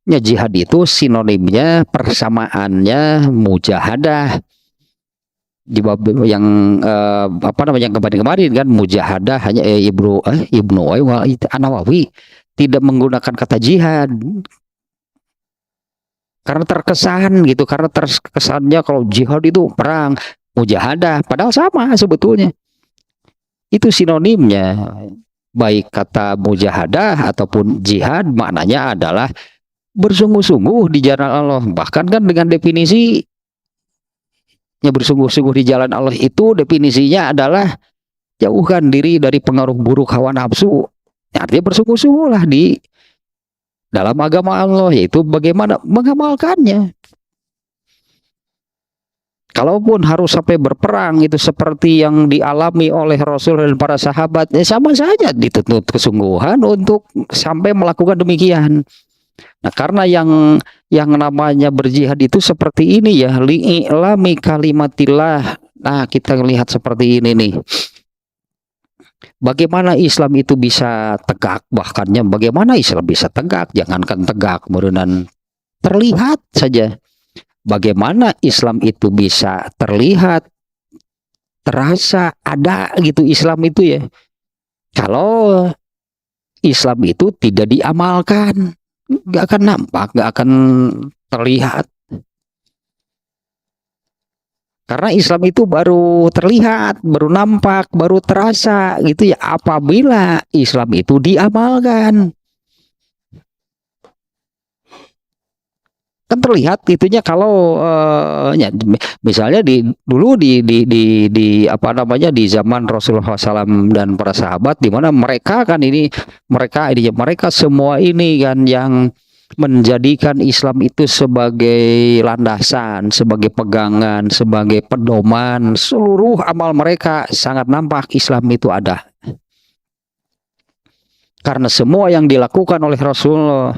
Ya, jihad itu sinonimnya, persamaannya mujahadah. Di bab yang apa namanya, yang kemarin kan mujahadah hanya Ibnu An-Nawawi tidak menggunakan kata jihad. Karena terkesan gitu, karena terkesannya kalau jihad itu perang, mujahadah, padahal sama sebetulnya. Itu sinonimnya. Baik kata mujahadah ataupun jihad maknanya adalah bersungguh-sungguh di jalan Allah. Bahkan kan dengan definisi bersungguh-sungguh di jalan Allah itu definisinya adalah jauhkan diri dari pengaruh buruk hawa nafsu. Artinya bersungguh-sungguhlah di dalam agama Allah, yaitu bagaimana mengamalkannya. Kalaupun harus sampai berperang itu seperti yang dialami oleh Rasul dan para sahabat, ya sama saja dituntut kesungguhan untuk sampai melakukan demikian. Nah, karena yang namanya berjihad itu seperti ini ya, li'ilami kalimatillah. Nah, kita lihat seperti ini nih. Bagaimana Islam itu bisa tegak, bahkannya bagaimana Islam bisa tegak, jangankan tegak, kemudian terlihat saja. Bagaimana Islam itu bisa terlihat, terasa, ada gitu Islam itu ya. Kalau Islam itu tidak diamalkan, nggak akan nampak, nggak akan terlihat. Karena Islam itu baru terlihat, baru nampak, baru terasa gitu ya apabila Islam itu diamalkan. Kan terlihat itunya kalau ya, misalnya dulu di apa namanya di zaman Rasulullah SAW dan para sahabat, di mana mereka kan mereka semua ini kan yang menjadikan Islam itu sebagai landasan, sebagai pegangan, sebagai pedoman seluruh amal mereka, sangat nampak Islam itu ada. Karena semua yang dilakukan oleh Rasulullah,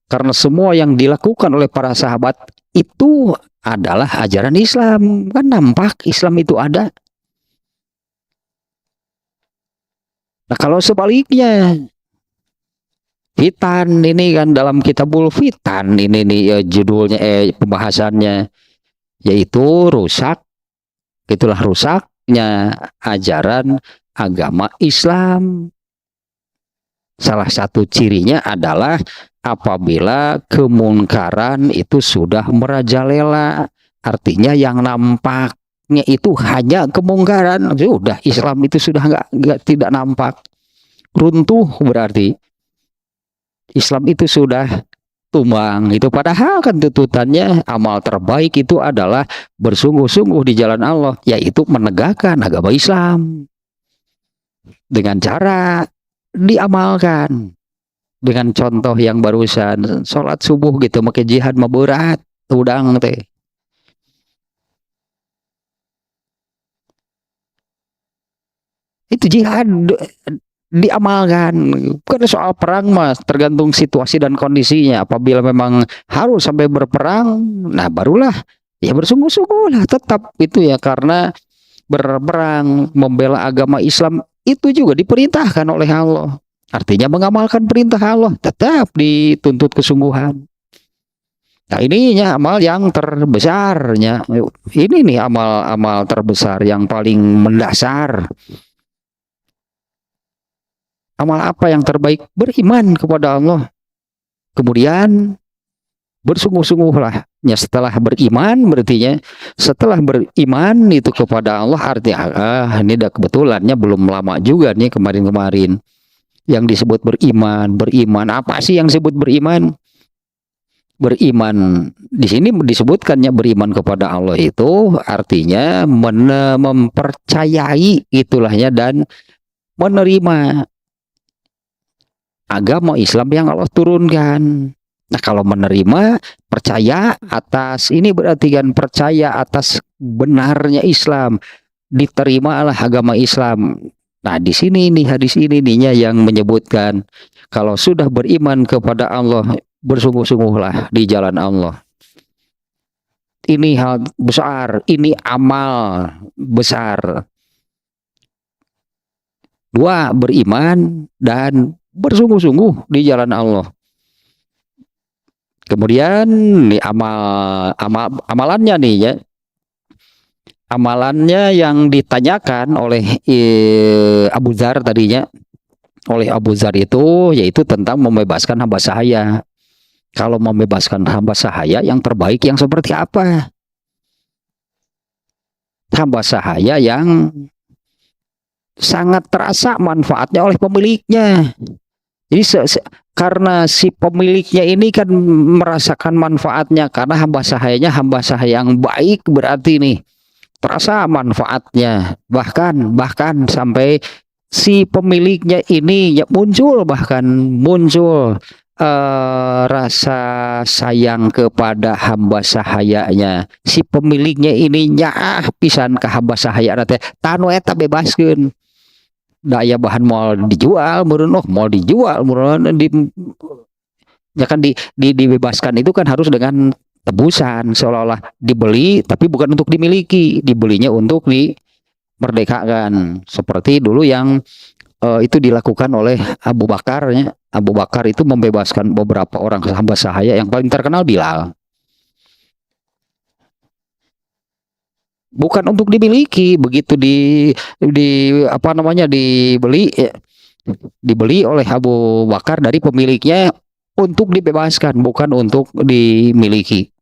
karena semua yang dilakukan oleh para sahabat itu adalah ajaran Islam. Kan nampak Islam itu ada. Nah, kalau sebaliknya, fitan ini kan dalam kitabul fitan ini nih ya, judulnya pembahasannya yaitu rusak, itulah rusaknya ajaran agama Islam. Salah satu cirinya adalah apabila kemunkaran itu sudah merajalela, artinya yang nampaknya itu hanya kemungkaran, sudah Islam itu sudah nggak tidak nampak, runtuh, berarti Islam itu sudah tumbang. Itu padahal kan tuntutannya amal terbaik itu adalah bersungguh-sungguh di jalan Allah, yaitu menegakkan agama Islam dengan cara diamalkan. Dengan contoh yang barusan, sholat subuh gitu, make jihad mah berat, udang teh. Itu jihad diamalkan. Karena soal perang mas tergantung situasi dan kondisinya. Apabila memang harus sampai berperang, nah barulah ya bersungguh-sungguh lah tetap itu ya, karena berperang membela agama Islam itu juga diperintahkan oleh Allah. Artinya mengamalkan perintah Allah tetap dituntut kesungguhan. Nah ininya amal yang terbesarnya. Ini nih amal-amal terbesar yang paling mendasar. Amal apa yang terbaik? Beriman kepada Allah. Kemudian bersungguh-sungguhlah. Ya, setelah beriman berarti setelah beriman itu kepada Allah, artinya ini udah kebetulannya belum lama juga nih kemarin-kemarin yang disebut beriman apa sih yang disebut beriman? Beriman di sini disebutkannya beriman kepada Allah itu artinya mempercayai itulahnya dan menerima agama Islam yang Allah turunkan. Nah, kalau menerima, percaya atas ini berarti kan percaya atas benarnya Islam, diterimalah agama Islam. Nah, di sini nih hadis ini nih yang menyebutkan kalau sudah beriman kepada Allah, bersungguh-sungguhlah di jalan Allah. Ini hal besar, ini amal besar. Dua, beriman dan bersungguh-sungguh di jalan Allah. Kemudian nih amalannya nih ya. Amalannya yang ditanyakan oleh Abu Dzar tadinya, oleh Abu Dzar itu yaitu tentang membebaskan hamba sahaya. Kalau membebaskan hamba sahaya yang terbaik yang seperti apa? Hamba sahaya yang sangat terasa manfaatnya oleh pemiliknya. Jadi karena si pemiliknya ini kan merasakan manfaatnya, karena hamba sahayanya hamba sahaya yang baik, berarti nih terasa manfaatnya, bahkan sampai si pemiliknya ini ya muncul rasa sayang kepada hamba sahayanya. Si pemiliknya ini nyah pisan ke hamba sahaya teh tanu eta bebaskeun. Daya bahan mau dijual ya kan dibebaskan itu kan harus dengan tebusan, seolah-olah dibeli tapi bukan untuk dimiliki, dibelinya untuk dimerdekakan, seperti dulu yang itu dilakukan oleh Abu Bakar ya. Abu Bakar itu membebaskan beberapa orang hamba sahaya, yang paling terkenal Bilal. Bukan untuk dimiliki, begitu di apa namanya dibeli oleh Abu Bakar dari pemiliknya untuk dibebaskan, bukan untuk dimiliki.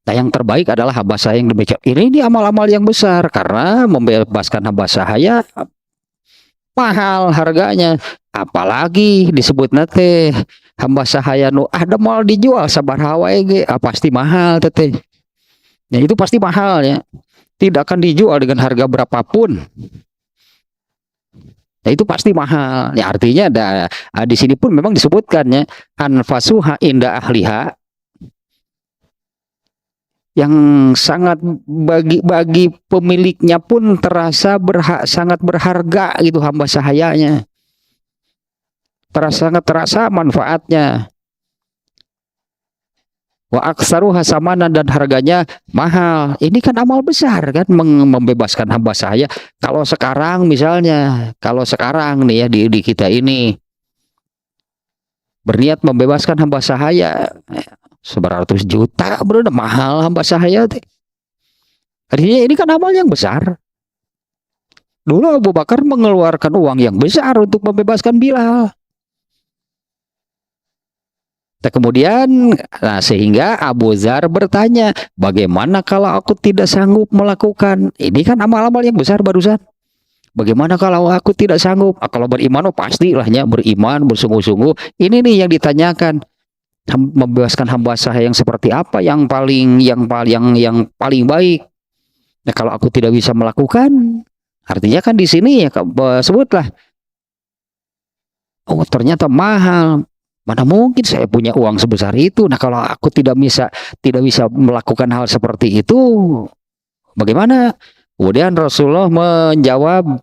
Nah, yang terbaik adalah hamba saya yang demikian. Ini amal-amal yang besar karena membebaskan hamba sahaya mahal harganya. Apalagi disebut nate hamba sahaya nu ada mal dijual sabar wae ge, pasti mahal teh. Ya itu pasti mahal ya. Tidak akan dijual dengan harga berapapun. Nah, itu pasti mahal. Ya artinya ada di sini pun memang disebutkannya anfasuha inda ahliha, yang sangat bagi pemiliknya pun terasa sangat berharga gitu hamba sahayanya. Sangat terasa manfaatnya. Wa aksaru hasamanan, dan harganya mahal. Ini kan amal besar kan, membebaskan hamba sahaya. Kalau sekarang misalnya, nih ya di kita ini berniat membebaskan hamba sahaya 100 juta, bro, mahal hamba sahaya. Artinya ini kan amal yang besar. Dulu Abu Bakar mengeluarkan uang yang besar untuk membebaskan Bilal. Kemudian, sehingga Abu Dzar bertanya, bagaimana kalau aku tidak sanggup melakukan? Ini kan amal-amal yang besar barusan. Bagaimana kalau aku tidak sanggup? Kalau beriman, pastilah beriman, bersungguh-sungguh. Ini nih yang ditanyakan. Membebaskan hamba sahaya yang seperti apa yang paling baik. Nah, kalau aku tidak bisa melakukan, artinya kan di sini ya sebutlah, oh ternyata mahal. Mana mungkin saya punya uang sebesar itu. Nah, kalau aku tidak bisa melakukan hal seperti itu, bagaimana? Kemudian Rasulullah menjawab,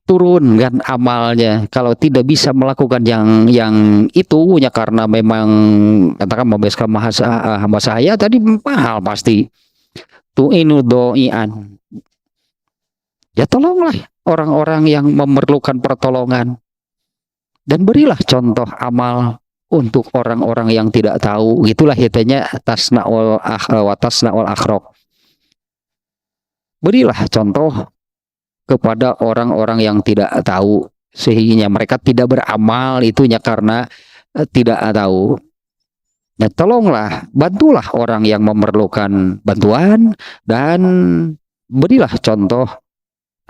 turunkan amalnya. Kalau tidak bisa melakukan yang itu ya karena memang katakan membebaskan hamba sahaya tadi mahal pasti. Tu'inu do'ian. Ya tolonglah orang-orang yang memerlukan pertolongan. Dan berilah contoh amal untuk orang-orang yang tidak tahu. Itulah hitanya tasna'ul akhraq. Berilah contoh kepada orang-orang yang tidak tahu, sehingga mereka tidak beramal itunya karena tidak tahu. Ya tolonglah, bantulah orang yang memerlukan bantuan, dan berilah contoh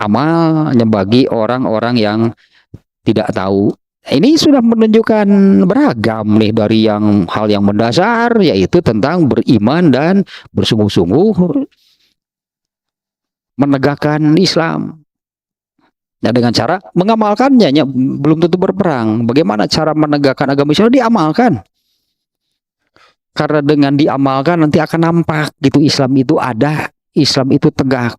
amalnya bagi orang-orang yang tidak tahu. Ini sudah menunjukkan beragam nih dari hal yang mendasar, yaitu tentang beriman dan bersungguh-sungguh menegakkan Islam. Nah, dengan cara mengamalkannya, belum tentu berperang. Bagaimana cara menegakkan agama Islam? Diamalkan. Karena dengan diamalkan nanti akan nampak gitu Islam itu ada, Islam itu tegak.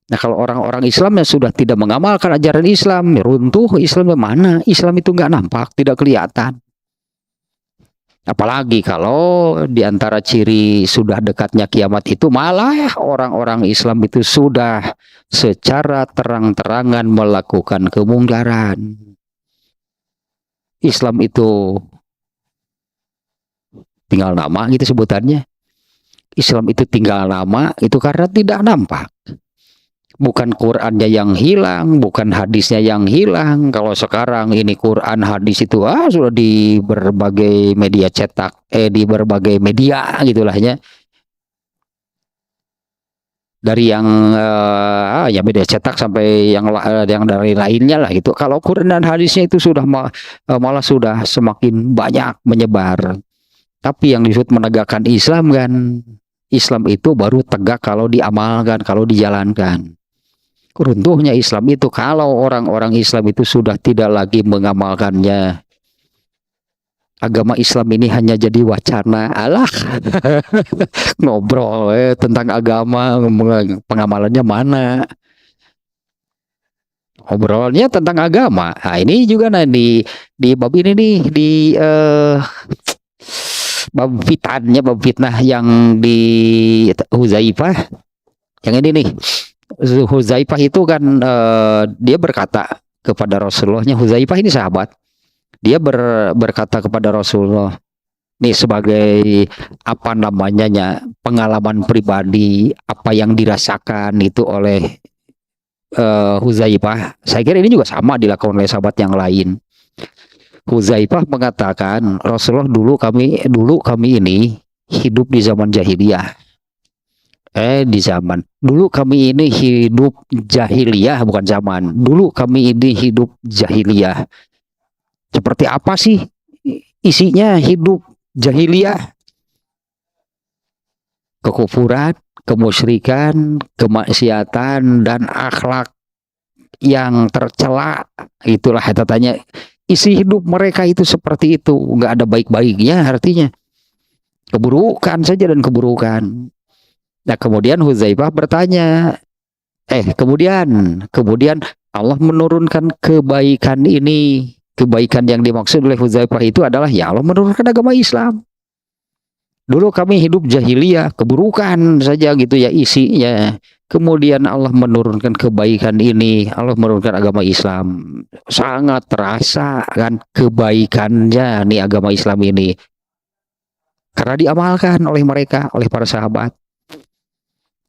Nah, kalau orang-orang Islam yang sudah tidak mengamalkan ajaran Islam, runtuh Islam mana? Islam itu nggak nampak, tidak kelihatan. Apalagi kalau diantara ciri sudah dekatnya kiamat itu malah orang-orang Islam itu sudah secara terang-terangan melakukan kemungkaran. Islam itu tinggal nama gitu sebutannya. Islam itu tinggal nama itu karena tidak nampak. Bukan Qurannya yang hilang, bukan hadisnya yang hilang. Kalau sekarang ini Quran hadis itu sudah di berbagai media cetak, di berbagai media gitulahnya. Dari yang ya media cetak sampai yang dari lainnya lah gitu. Kalau Quran dan hadisnya itu sudah malah sudah semakin banyak menyebar. Tapi yang disebut menegakkan Islam kan, Islam itu baru tegak kalau diamalkan, kalau dijalankan. Runtuhnya Islam itu kalau orang-orang Islam itu sudah tidak lagi mengamalkannya. Agama Islam ini hanya jadi wacana, alah ngobrol tentang agama, pengamalannya mana? Ngobrolnya tentang agama. Nah, ini juga di bab ini nih di bab fitnah yang di Huzaifah. Yang ini nih. Huzaifah itu kan dia berkata kepada Rasulullahnya, Huzaifah ini sahabat, dia berkata kepada Rasulullah, nih sebagai apa namanya pengalaman pribadi apa yang dirasakan itu oleh Huzaifah. Saya kira ini juga sama dilakukan oleh sahabat yang lain. Huzaifah mengatakan, Rasulullah dulu kami ini hidup di zaman jahiliyah. Di zaman dulu kami ini hidup jahiliyah, bukan zaman. Dulu kami ini hidup jahiliyah. Seperti apa sih isinya hidup jahiliyah? Kekufuran, kemusyrikan, kemaksiatan, dan akhlak yang tercela. Itulah katanya isi hidup mereka itu seperti itu, nggak ada baik-baiknya, artinya keburukan saja dan keburukan. Nah, kemudian Hudzaifah bertanya, kemudian Allah menurunkan kebaikan ini. Kebaikan yang dimaksud oleh Hudzaifah itu adalah ya Allah menurunkan agama Islam. Dulu kami hidup jahiliyah, keburukan saja gitu ya isinya. Kemudian Allah menurunkan kebaikan ini, Allah menurunkan agama Islam. Sangat terasa kan kebaikannya nih agama Islam ini. Karena diamalkan oleh mereka, oleh para sahabat.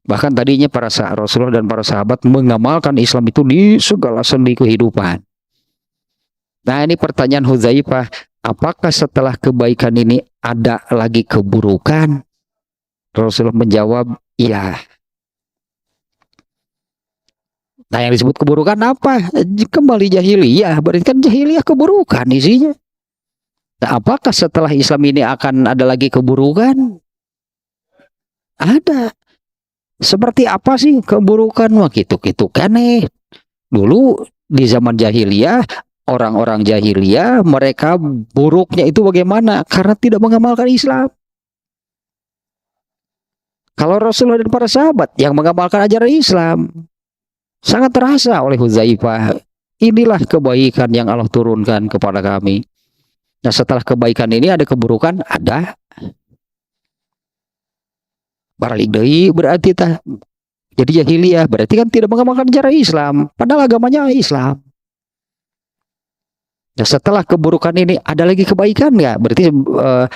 Bahkan tadinya para Rasulullah dan para sahabat mengamalkan Islam itu di segala sendi kehidupan. Nah, ini pertanyaan Hudzaifah, apakah setelah kebaikan ini ada lagi keburukan? Rasulullah menjawab, iya. Nah, yang disebut keburukan apa? Kembali jahiliyah, berarti kan jahiliyah keburukan isinya. Nah, apakah setelah Islam ini akan ada lagi keburukan? Ada. Seperti apa sih keburukan? Wah, gitu-gitu kan dulu di zaman jahiliyah, orang-orang jahiliyah mereka buruknya itu bagaimana? Karena tidak mengamalkan Islam. Kalau Rasulullah dan para sahabat yang mengamalkan ajaran Islam, sangat terasa oleh Hudzaifah. Inilah kebaikan yang Allah turunkan kepada kami. Nah, setelah kebaikan ini ada keburukan? Ada. Balik deui berarti jadi jahiliyah, berarti kan tidak mengamalkan ajaran Islam, padahal agamanya Islam. Nah, setelah keburukan ini ada lagi kebaikan nggak? Berarti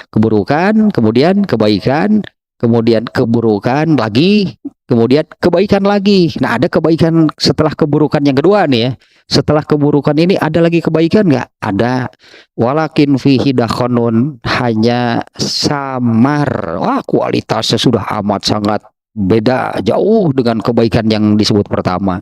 keburukan, kemudian kebaikan, kemudian keburukan lagi, kemudian kebaikan lagi. Nah, ada kebaikan setelah keburukan yang kedua nih ya. Setelah keburukan ini ada lagi kebaikan nggak? Ada. Walakin fihi dakhonun, hanya samar. Wah, kualitasnya sudah amat sangat beda jauh dengan kebaikan yang disebut pertama.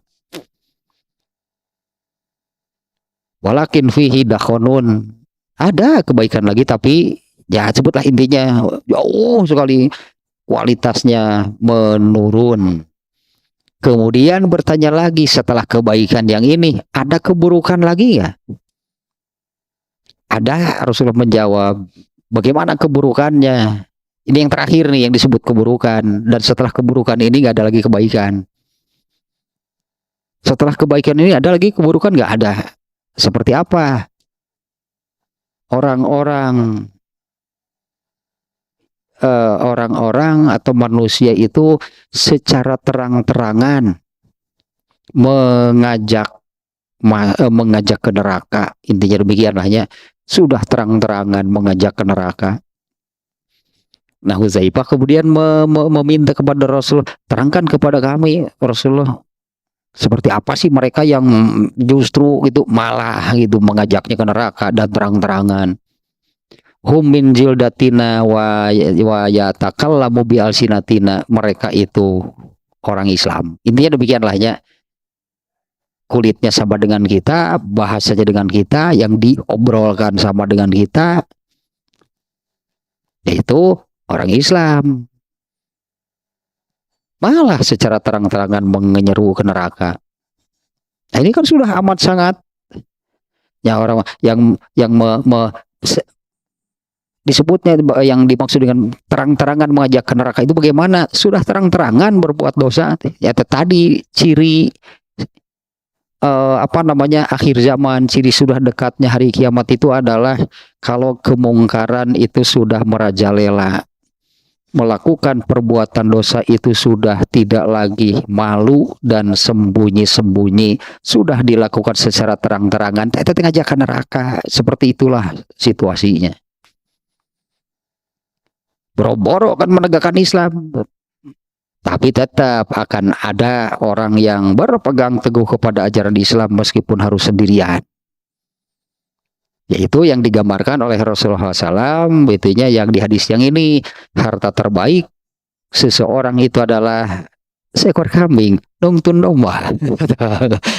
Walakin fihi dakhonun, ada kebaikan lagi tapi ya sebutlah intinya jauh sekali kualitasnya menurun. Kemudian bertanya lagi, setelah kebaikan yang ini ada keburukan lagi ya? Ada. Rasulullah menjawab, bagaimana keburukannya? Ini yang terakhir nih yang disebut keburukan. Dan setelah keburukan ini nggak ada lagi kebaikan. Setelah kebaikan ini ada lagi keburukan? Nggak ada. Seperti apa? Orang-orang atau manusia itu secara terang-terangan mengajak ke neraka. Intinya demikian lahnya, sudah terang-terangan mengajak ke neraka. Nah, Hudzaifah kemudian meminta kepada Rasulullah, terangkan kepada kami Rasulullah, seperti apa sih mereka yang justru itu malah gitu mengajaknya ke neraka dan terang-terangan. Hum min jildatina wa yatakallamu bi alsinatina, mereka itu orang Islam. Intinya demikianlah ya. Kulitnya sama dengan kita, bahasanya dengan kita, yang diobrolkan sama dengan kita, yaitu orang Islam. Malah secara terang-terangan menyeru ke neraka. Nah, ini kan sudah amat sangat ya, orang yang disebutnya yang dimaksud dengan terang-terangan mengajak ke neraka itu bagaimana? Sudah terang-terangan berbuat dosa. Ya tadi ciri akhir zaman, ciri sudah dekatnya hari kiamat itu adalah kalau kemungkaran itu sudah merajalela. Melakukan perbuatan dosa itu sudah tidak lagi malu dan sembunyi-sembunyi, sudah dilakukan secara terang-terangan, teteh ngajak ke neraka. Seperti itulah situasinya. Boro-boro kan menegakkan Islam, tapi tetap akan ada orang yang berpegang teguh kepada ajaran Islam meskipun harus sendirian. Yaitu yang digambarkan oleh Rasulullah SAW, itunya yang di hadis yang ini, harta terbaik seseorang itu adalah seekor kambing nuntun domba.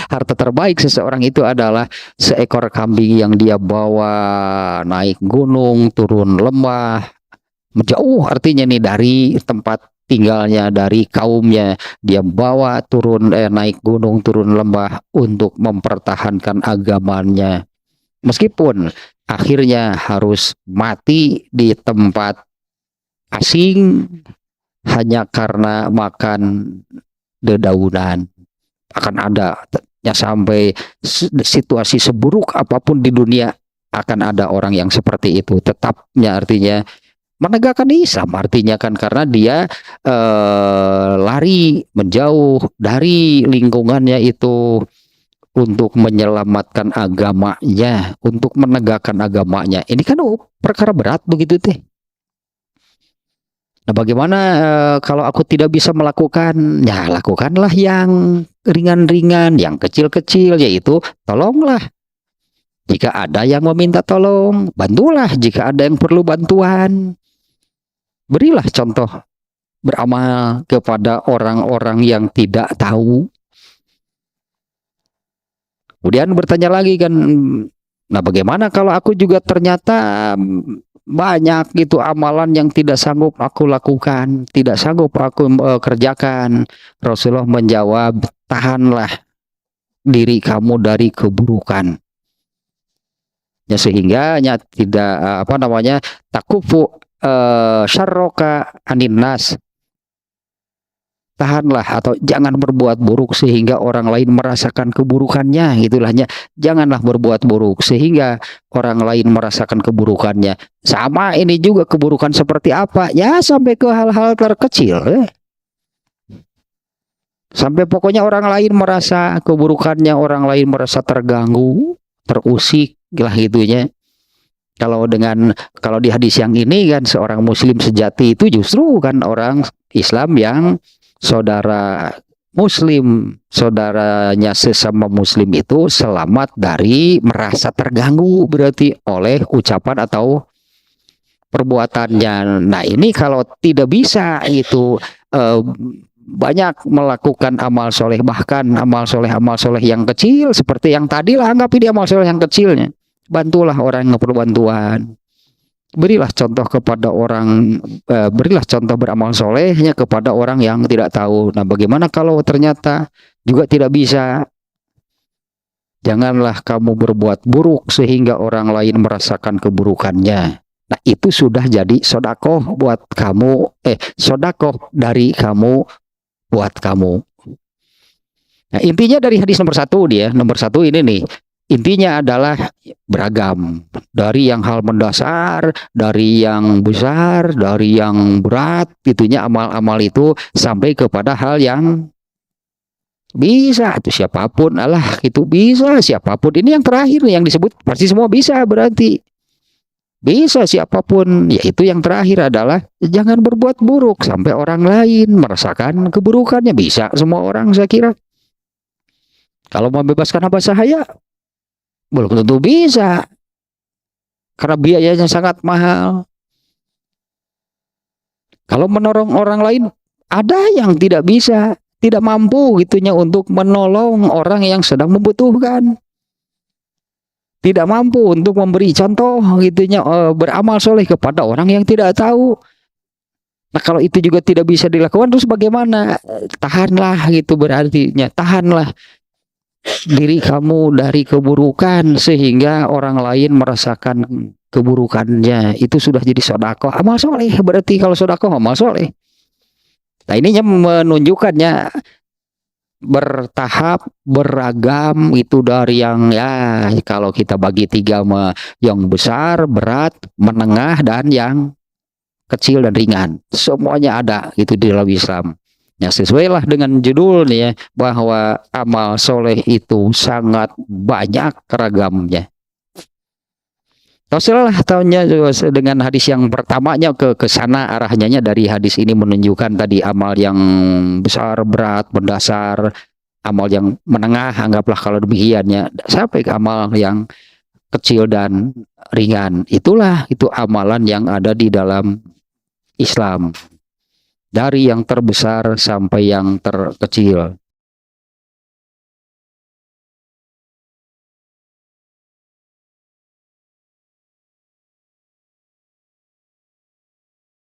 Harta terbaik seseorang itu adalah seekor kambing yang dia bawa naik gunung, turun lembah, menjauh artinya nih dari tempat tinggalnya, dari kaumnya, dia bawa turun naik gunung, turun lembah untuk mempertahankan agamanya. Meskipun akhirnya harus mati di tempat asing hanya karena makan dedaunan. Akan ada ya, sampai situasi seburuk apapun di dunia akan ada orang yang seperti itu. Tetapnya artinya menegakkan Islam, artinya kan karena dia lari menjauh dari lingkungannya itu untuk menyelamatkan agamanya, untuk menegakkan agamanya. Ini kan perkara berat begitu teh. Nah, bagaimana kalau aku tidak bisa melakukan? Ya, lakukanlah yang ringan-ringan, yang kecil-kecil, yaitu tolonglah. Jika ada yang meminta tolong, bantulah. Jika ada yang perlu bantuan, berilah contoh beramal kepada orang-orang yang tidak tahu. Kemudian bertanya lagi kan, nah bagaimana kalau aku juga ternyata banyak gitu amalan yang tidak sanggup aku lakukan, tidak sanggup aku kerjakan. Rasulullah menjawab, tahanlah diri kamu dari keburukan. Ya, sehingga tidak takufu syarroka anin nas. Tahanlah atau jangan berbuat buruk sehingga orang lain merasakan keburukannya, gitulahnya. Janganlah berbuat buruk sehingga orang lain merasakan keburukannya. Sama ini juga keburukan seperti apa? Ya sampai ke hal-hal terkecil. Sampai pokoknya orang lain merasa keburukannya, orang lain merasa terganggu, terusik lah gitunya. Kalau di hadis yang ini kan seorang muslim sejati itu justru kan orang Islam yang saudara muslim, saudaranya sesama muslim itu selamat dari merasa terganggu berarti oleh ucapan atau perbuatannya. Nah, ini kalau tidak bisa itu banyak melakukan amal soleh, bahkan amal soleh yang kecil seperti yang tadi lah, anggap ini amal soleh yang kecilnya. Bantulah orang yang perlu bantuan. Berilah contoh kepada orang, berilah contoh beramal solehnya kepada orang yang tidak tahu. Nah, bagaimana kalau ternyata juga tidak bisa? Janganlah kamu berbuat buruk sehingga orang lain merasakan keburukannya. Nah, itu sudah jadi sodakoh buat kamu, sodakoh dari kamu buat kamu. Nah, intinya dari hadis nomor 1 nomor 1 ini nih. Intinya adalah beragam, dari yang hal mendasar, dari yang besar, dari yang berat, itunya amal-amal itu sampai kepada hal yang bisa itu siapapun, itu bisa siapapun. Ini yang terakhir yang disebut pasti semua bisa, berarti bisa siapapun. Yaitu yang terakhir adalah jangan berbuat buruk sampai orang lain merasakan keburukannya. Bisa semua orang saya kira. Kalau membebaskan nafas saya belum tentu bisa, karena biayanya sangat mahal. Kalau menolong orang lain, ada yang tidak bisa, tidak mampu gitunya untuk menolong orang yang sedang membutuhkan, tidak mampu untuk memberi contoh gitunya beramal soleh kepada orang yang tidak tahu. Nah, kalau itu juga tidak bisa dilakukan, terus bagaimana? Tahanlah gitu, berartinya tahanlah diri kamu dari keburukan sehingga orang lain merasakan keburukannya. Itu sudah jadi sodakoh, amal soleh. Berarti kalau sodakoh amal soleh. Nah, ininya menunjukkannya bertahap, beragam, itu dari yang ya kalau kita bagi 3 yang besar, berat, menengah, dan yang kecil dan ringan. Semuanya ada itu di dalam Islam. Ya, sesuailah dengan judul nih ya, bahwa amal soleh itu sangat banyak ragamnya. Rasulullah tahunnya dengan hadis yang pertamanya ke sana arahnya, dari hadis ini menunjukkan tadi amal yang besar, berat, mendasar, amal yang menengah, anggaplah kalau demikiannya, sampai ke amal yang kecil dan ringan. Itulah itu amalan yang ada di dalam Islam. Dari yang terbesar sampai yang terkecil.